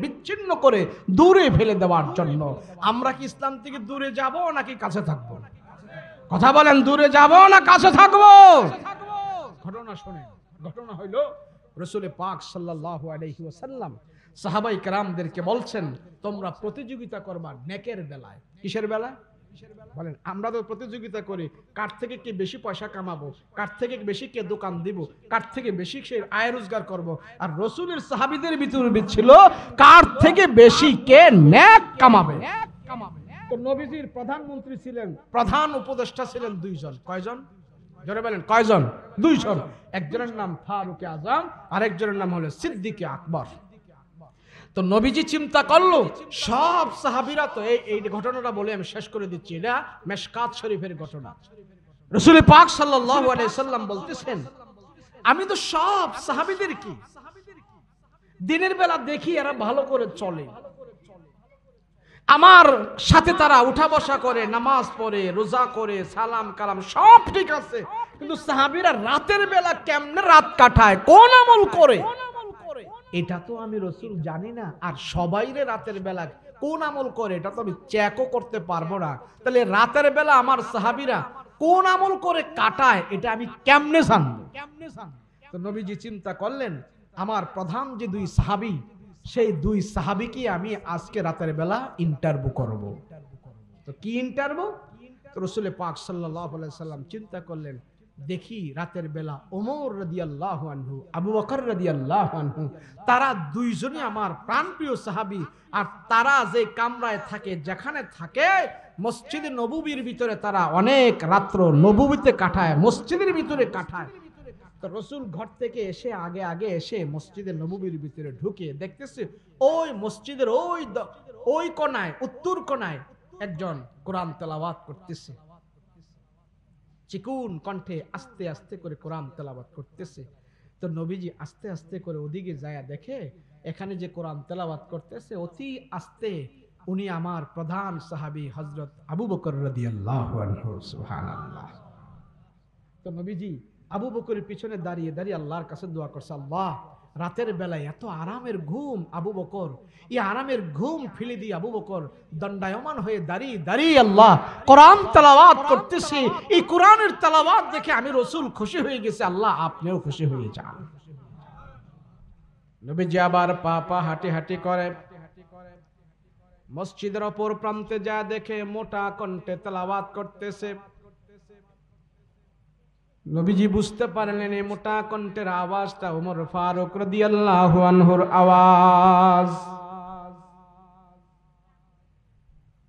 S1: বিচ্ছিন্ন করে দূরে ফেলে দেওয়ার জন্য। আমরা কি ইসলাম থেকে দূরে যাব নাকি কাছে থাকবো? কথা বলেন, দূরে যাব না কাছে থাকবো? ঘটনা শুনেন। ঘটনা হইল রাসূল পাক সাল্লাল্লাহু আলাইহি ওয়াসাল্লাম সাহাবায়ে কেরামদেরকে বলছেন, তোমরা প্রতিযোগিতা করবা নেকের বেলায়। কিসের বেলায় বলেন? আমরা তো প্রতিযোগিতা করি, কার থেকে কে বেশি পয়সা কামাবো, কার থেকে বেশি কে দোকান দিব, কার থেকে বেশি সে আয় রোজগার করবো। আর রাসূলের সাহাবীদের ভিতরে ছিল কার থেকে বেশি কে নেক কামাবে। তো নবীজির প্রধানমন্ত্রী ছিলেন, প্রধান উপদেষ্টা ছিলেন দুইজন। কয়জন? জোরে বলেন, কয়জন? দুইজন। একজনের নাম ফারুক আজম, আরেকজনের নাম হলো সিদ্দিক আকবর। তো নবীজি চিন্তা করলো, সব সাহাবীরা তো এই ঘটনাটা বলে আমি শেষ করে দিচ্ছি, এটা মেশকাত শরীফের ঘটনা। রাসূল পাক সাল্লাল্লাহু আলাইহি সাল্লাম বলতেছেন, আমি তো সব সাহাবীদের কি দিনের বেলা দেখি এরা ভালো করে চলে, আমার সাথে তারা উঠা বসা করে, নামাজ পড়ে, রোজা করে, সালাম কালাম সব ঠিক আছে, কিন্তু সাহাবীরা রাতের বেলা কেমনে রাত কাটায়, কোন আমল করে, এটা তো আমি রাসূল জানি না। আর সবাইরে রাতের বেলা কোন আমল করে এটা তো আমি চেকও করতে পারবো না। তাহলে রাতের বেলা আমার সাহাবীরা কোন আমল করে কাটায় এটা আমি কেমনে জানবো? তো নবীজি চিন্তা করলেন, আমার প্রধান যে দুই সাহাবী, সেই দুই সাহাবীকে আমি আজকে রাতের বেলা ইন্টারভিউ করব। তো কি ইন্টারভিউ? তো রাসূল পাক সাল্লাল্লাহু আলাইহি সাল্লাম চিন্তা করলেন, দেখি রাতের বেলা ওমর রাদিয়াল্লাহু আনহু, আবু বকর রাদিয়াল্লাহু আনহু, তারা দুইজনই আমার প্রাণপ্রিয় সাহাবী। আর তারা যে কামরায় থাকে, যেখানে থাকে, মসজিদে নববীর ভিতরে তারা অনেক রাত্র নববীতে কাটায়, মসজিদের ভিতরে কাটায়। তো রাসূল ঘর থেকে এসে আগে এসে মসজিদে নববীর ভিতরে ঢুকে দেখতেছে ওই মসজিদের ওই কোণায়, উত্তর কোণায় একজন কোরআন তেলাওয়াত করতেছে, চিকুন কণ্ঠে আস্তে আস্তে করে কোরআন তেলাওয়াত করতেছে। তো নবীজি আস্তে আস্তে করে ওদিকে যায়, দেখে এখানে যে কোরআন তেলাওয়াত করতেছে অতি আস্তে, উনি আমার প্রধান সাহাবী হযরত আবু বকর রাদিয়াল্লাহু আনহু। সুবহানাল্লাহ। তো নবীজি আবু বকরের পিছনে দাঁড়িয়ে দাঁড়িয়ে আল্লাহর কাছে দোয়া করছে, আল্লাহ রাতের বেলায় এত আরামের ঘুম আবু বকর, এই আরামের ঘুম ফেলে দিয়ে আবু বকর দণ্ডায়মান হয়ে দাঁড়িয়ে দাঁড়িয়ে আল্লাহ কোরআন তেলাওয়াত করতেছে। এই কোরআনের তেলাওয়াত দেখে আমি রাসূল খুশি হয়ে গেছে, আল্লাহ আপনিও খুশি হয়ে যান। নবীজি আবার পা হাঁটি হাঁটি করে মসজিদের অপর প্রান্তে যা দেখে মোটা কণ্ঠে তেলাওয়াত করতেছে। নবীজি বুঝতে পারলেন এই মোটা কণ্ঠের আওয়াজটা ওমর ফারুক রাদিয়াল্লাহু আনহুর আওয়াজ।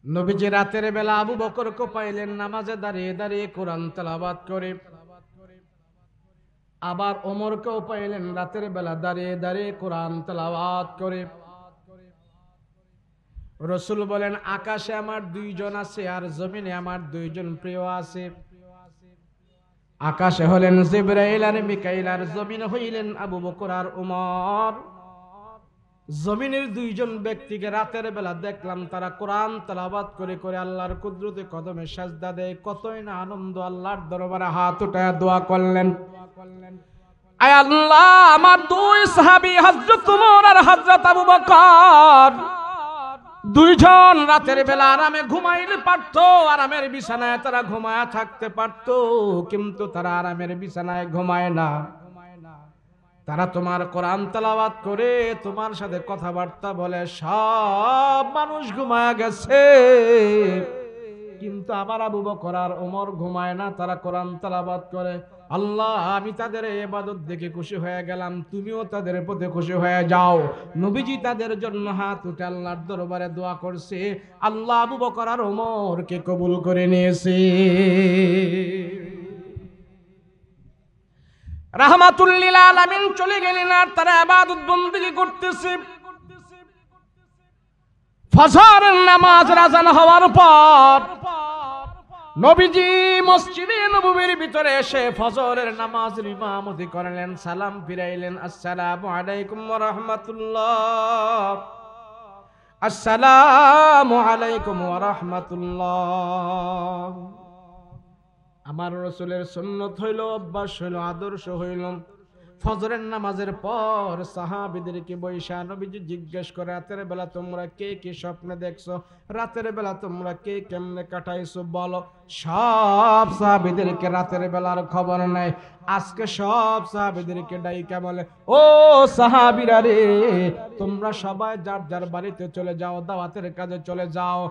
S1: নবীজি রাতের বেলা আবু বকরকে পাইলেন নামাজে দাঁড়িয়ে দাঁড়িয়ে কোরআন তেলাওয়াত করে, আবার ওমরকেও পাইলেন রাতের বেলা দাঁড়িয়ে দাঁড়িয়ে কোরআন তেলাওয়াত করে। রাসূল বলেন, আকাশে আমার দুইজন আছে আর জমিনে আমার দুইজন প্রিয় আছে। আকাশে হলেন জিবরাইল আর মিকাইল, আর জমিনে হইলেন আবু বকর আর ওমর। জমিনের দুইজন ব্যক্তিকে রাতের বেলা দেখলাম তারা কোরআন তেলাওয়াত করে করে আল্লাহর কুদরতে কদমে সাজদা দেয়। কতই না আনন্দ, আল্লাহর দরবারে হাত উঠায় দোয়া করলেন, আয় আল্লাহ আমার দুই সাহাবী হযরত ওমর আর হযরত আবু বকর দুইজন রাতের বেলা আরামে ঘুমাইলে পারতো, আরামের বিছানায় তারা ঘুমায় থাকতে পারতো, কিন্তু তারা আরামের বিছানায় ঘুমায় না। তারা তোমার কোরআন তেলাওয়াত করে তোমার সাথে কথাবার্তা বলে, সব মানুষ ঘুমায় গেছে, কিন্তু আমার আবু বকর আর ওমর ঘুমায় না, তারা কোরআন তেলাওয়াত করে। আল্লাহ, আমি তাদের ইবাদত দেখে খুশি হয়ে গেলাম, তুমিও তাদের প্রতি খুশি হয়ে যাও। নবীজি তাদের জন্য হাত উঠে আল্লাহর দরবারে দোয়া করছে, আল্লাহ আবু বকর আর ওমরকে কবুল করে নিয়েছে। রাহমাতুল লিল আলামিন চলে গেলেন, আর তারা ইবাদত বندگی করতেছে। ফজরের নামাজ আযান হওয়ার পর নবীজি মসজিদে নববীর ভিতরে এসে ফজরের নামাজের ইমামতি করলেন, সালাম ফিরাইলেন, আসসালামু আলাইকুম ওয়া রাহমাতুল্লাহ, আসসালামু আলাইকুম ওয়া রাহমাতুল্লাহ। আমার রাসূলের সুন্নাত হইল, অভ্যাস হইল, আদর্শ হইল, ফজরের নামাজের পর সাহাবীদেরকে বৈশা নবীজি জিজ্ঞেস করে, রাতের বেলা তোমরা কে কি স্বপ্ন দেখছো, রাতের বেলা তোমরা কে কেমনে কাটাইছো বলো। সব সাহাবীদেরকে রাতের বেলার খবর নাই। আজকে সব সাহাবীদেরকে ডাইকা বলে, ও সাহাবীরা রে, তোমরা সবাই যার যার বাড়িতে চলে যাও, দাওয়াতের কাজে চলে যাও।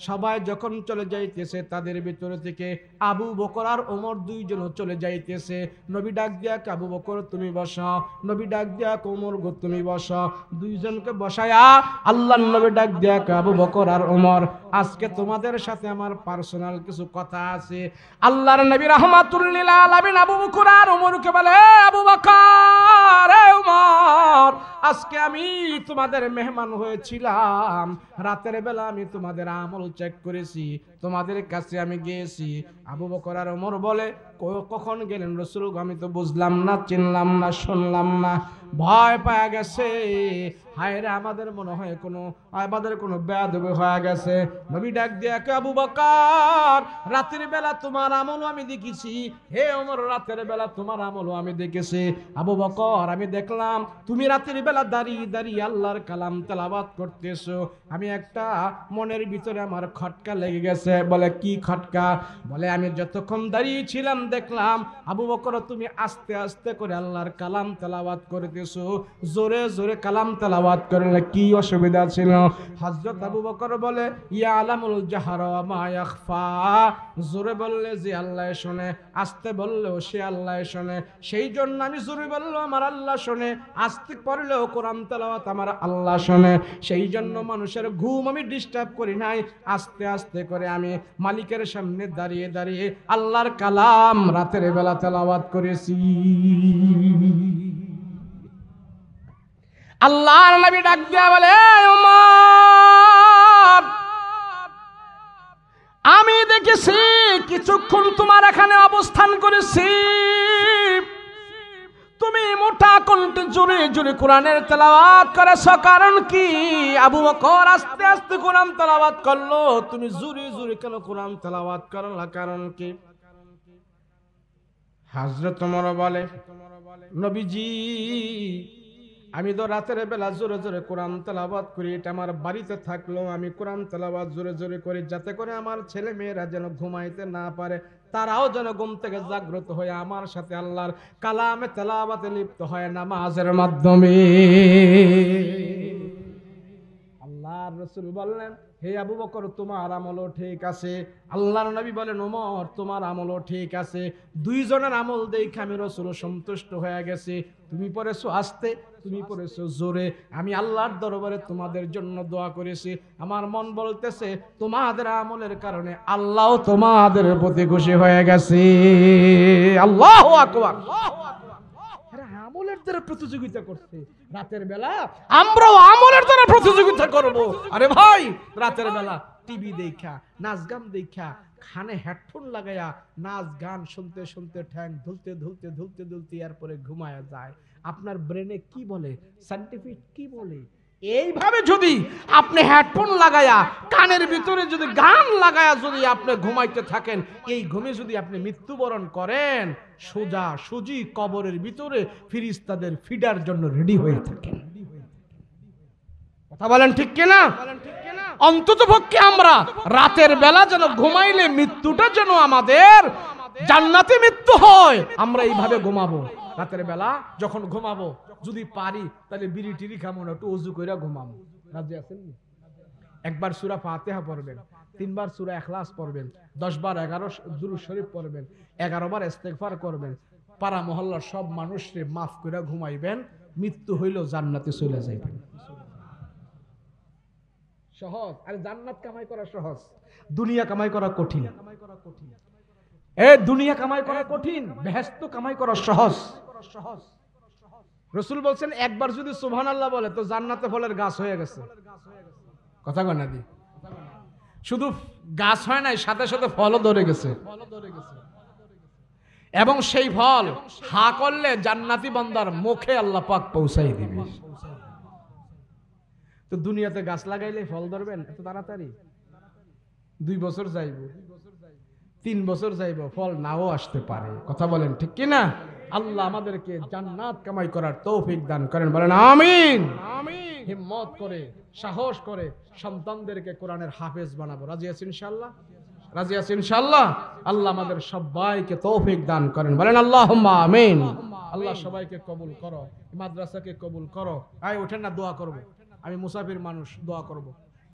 S1: সবাই যখন চলে যাইতেছে, তাদের ভিতর থেকে আবু বকর আর ওমর দুইজন চলে যাইতেছে। নবী ডাক দিয়া, আবু বকর তুমি বসো, নবী ডাক দিয়া, ওমর গো তুমি বসো। দুইজনকে বসায়া আল্লাহর নবী ডাক দিয়া, আবু বকর আর ওমর, আজকে তোমাদের সাথে আমার পার্সোনাল কিছু কথা আছে। আল্লাহর নবী রাহমাতুল লিল আলামিন আবু বকর আর ওমরকে বলে, আবু বকর, ওমর, আজকে আমি তোমাদের মেহমান হয়েছিলাম, রাতের বেলা আমি তোমাদের আমল চেক করেছি, তোমাদের কাছে আমি গিয়েছি। আবু বকর আর ওমর বলে, কখন গেলেন রাসূল? আমি তো বুঝলাম না, চিনলাম না, শুনলাম না, ভয় পাওয়া গেছে। হায় রে, আমাদের মনে হয় আমাদের কোনো বেয়াদবি হয়ে গেছে। নবী ডাক দিয়া, আবু বকর, রাতের বেলা তোমার আমলও আমি দেখেছি, হে ওমর, রাতের বেলা তোমার আমলও আমি দেখেছি। আবু বকর, আমি দেখলাম তুমি রাতের বেলা দাঁড়িয়ে দাঁড়িয়ে আল্লাহর কালাম তেলাওয়াত করতেছো। আমি একটা মনের ভিতরে আমার খটকা লেগে গেছে। বলে, কি খটকা? বলে, আমি যতক্ষণ দাঁড়িয়ে ছিলাম দেখলাম আবু বকর তুমি আস্তে আস্তে করে আল্লাহর কালাম তেলাওয়াত করতেছো, জোরে জোরে কালাম তেলাওয়াত করলে কি অসুবিধা ছিল? হযরত আবু বকর বলে, ইয়ালামুল জাহরা ওয়া মা ইয়াখফা, জোরে বললে যে আল্লাহ শুনে, আস্তে বললেও সে আল্লাহ শুনে, সেই জন্য আমি জোরে বললেও আমার আল্লাহ শুনে, আস্তে পড়লেও কোরআন তেলাওয়াত আমার আল্লাহ শুনে, সেই জন্য মানুষের ঘুম আমি ডিস্টার্ব করি নাই, আস্তে আস্তে করে আমি মালিকের সামনে দাঁড়িয়ে দাঁড়িয়ে আল্লাহর কালাম রাতের বেলা তেলাওয়াত করেছি। আল্লাহর নবী ডাক দিয়া বলে, ওমর, আমি দেখেছি কিছুক্ষণ তোমার এখানে অবস্থান করেছি, তুমি মোটা কণ্ঠে জোরে জোরে কোরআনের তেলাওয়াত করেছো, কারণ কি? আবু বকর আস্তে আস্তে কোরআন তেলাওয়াত করলো, তুমি জোরে জোরে কেন কোরআন তেলাওয়াত করলা, কারণ কি? হযরত ওমর বলে, নবীজি, আমি তো রাতের বেলা জোরে জোরে কোরআন তেলাওয়াত করি, এটা আমার বাড়িতে থাকলেও আমি কোরআন তেলাওয়াত জোরে জোরে করি, যাতে করে আমার ছেলে মেয়েরা যেন ঘুমাইতে না পারে, তারাও যেন ঘুম থেকে জাগ্রত হয়ে আমার সাথে আল্লাহর কালামে তেলাওয়াতে লিপ্ত হয় নামাজের মাধ্যমে। আল্লাহর রাসূল বললেন, হে আবু বকর, তোমার আমলও ঠিক আছে। আল্লাহর নবী বলেন, ওমর, তোমার আমলও ঠিক আছে। দুইজনের আমল দেখে আমি রাসূল সন্তুষ্ট হয়ে গেছি। তুমি পড়েছো আস্তে, তুমি পড়েছো জোরে, আমি আল্লাহর দরবারে তোমাদের জন্য দোয়া করেছি। আমার মন বলতেছে তোমাদের আমলের কারণে আল্লাহ তোমাদের প্রতি খুশি হয়ে গেছে। আল্লাহু আকবার। আমলের দ্বারা প্রতিযোগিতা করছে রাতের বেলা, আমরাও আমলের দ্বারা প্রতিযোগিতা করব। আরে ভাই, রাতের বেলা টিভি দেখা, নাচ গান দেখা, কানে হেডফোন লাগায়া নাচ গান শুনতে শুনতে ঠ্যাং ধুলতে ধুলতে ধুলতে ধুলতে এরপরে ঘুমায়া যায়। আপনার ব্রেনে কি বলে, সায়েন্টিফিক কি বলে, এইভাবে যদি আপনি হেডফোন লাগায়া কানের ভিতরে যদি গান লাগায়া যদি আপনি ঘুমাইতে থাকেন, এই ঘুমে যদি আপনি মৃত্যুবরণ করেন, সোজা সুজি কবরের ভিতরে ফেরেশতাদের ফিডার জন্য রেডি হয়ে থাকেন। কথা বলেন ঠিক কিনা? অন্তত পক্ষে আমরা রাতের বেলা যেন ঘুমাইলে মৃত্যুটা যেন আমাদের জান্নাতে মৃত্যু হয়, আমরা এইভাবে ঘুমাবো। রাতের বেলা যখন ঘুমাবো যদি পারি তাহলে বিড়ি টিড়ি খামো না, একটু ওযু কইরা ঘুমাবো। রাজি আছেন? একবার সূরা ফাতিহা পড়বেন, 3 বার সূরা ইখলাস পড়বেন, 10 বার 11 দুরূদ শরীফ পড়বেন, 11 বার ইস্তেগফার করবেন, পাড়া মহল্লার সব মানুষকে মাফ করে ঘুমাইবেন, মৃত্যু হইলেও জান্নাতে চলে যাইবেন। সহজ। আরে জান্নাত কামাই করা সহজ, দুনিয়া কামাই করা কঠিন। দুনিয়া কামাই করা কঠিন, বেহেশত কামাই করা সহজ। রাসূল বলছেন একবার যদি সুবহানাল্লাহ বলে তো জান্নাতে ফলের গাছ হয়ে গেছে। কথা কয় না দি? শুধু গাছ হয় নাই, সাথে সাথে ফলও ধরে গেছে। এবং সেই ফল হা করলে জান্নাতি বান্দার মুখে আল্লাহ পাক পৌঁছাই দিবে। তো দুনিয়াতে গাছ লাগাইলে ফল ধরবেন এত তাড়াতাড়ি? 2 বছর যাইব, 3 বছর যাইব, ফল নাও আসতে পারে। কথা বলেন ঠিক কি না? আল্লাহ আমাদেরকে জান্নাত কামাই করার তৌফিক দান করেন, বলেন আমিন। হিম্মত করে, সাহস করে সন্তানদেরকে কোরআনের হাফেজ বানাবো। রাজি আছেন ইনশাআল্লাহ? রাজি আছেন ইনশাআল্লাহ? আল্লাহ আমাদের সবাইকে তৌফিক দান করেন, বলেন আল্লাহুম্মা আমিন। আল্লাহ সবাইকে কবুল করো, মাদ্রাসাকে কবুল করো। আয় ওঠেন না, দোয়া করব। আমি মুসাফির মানুষ, দোয়া করব।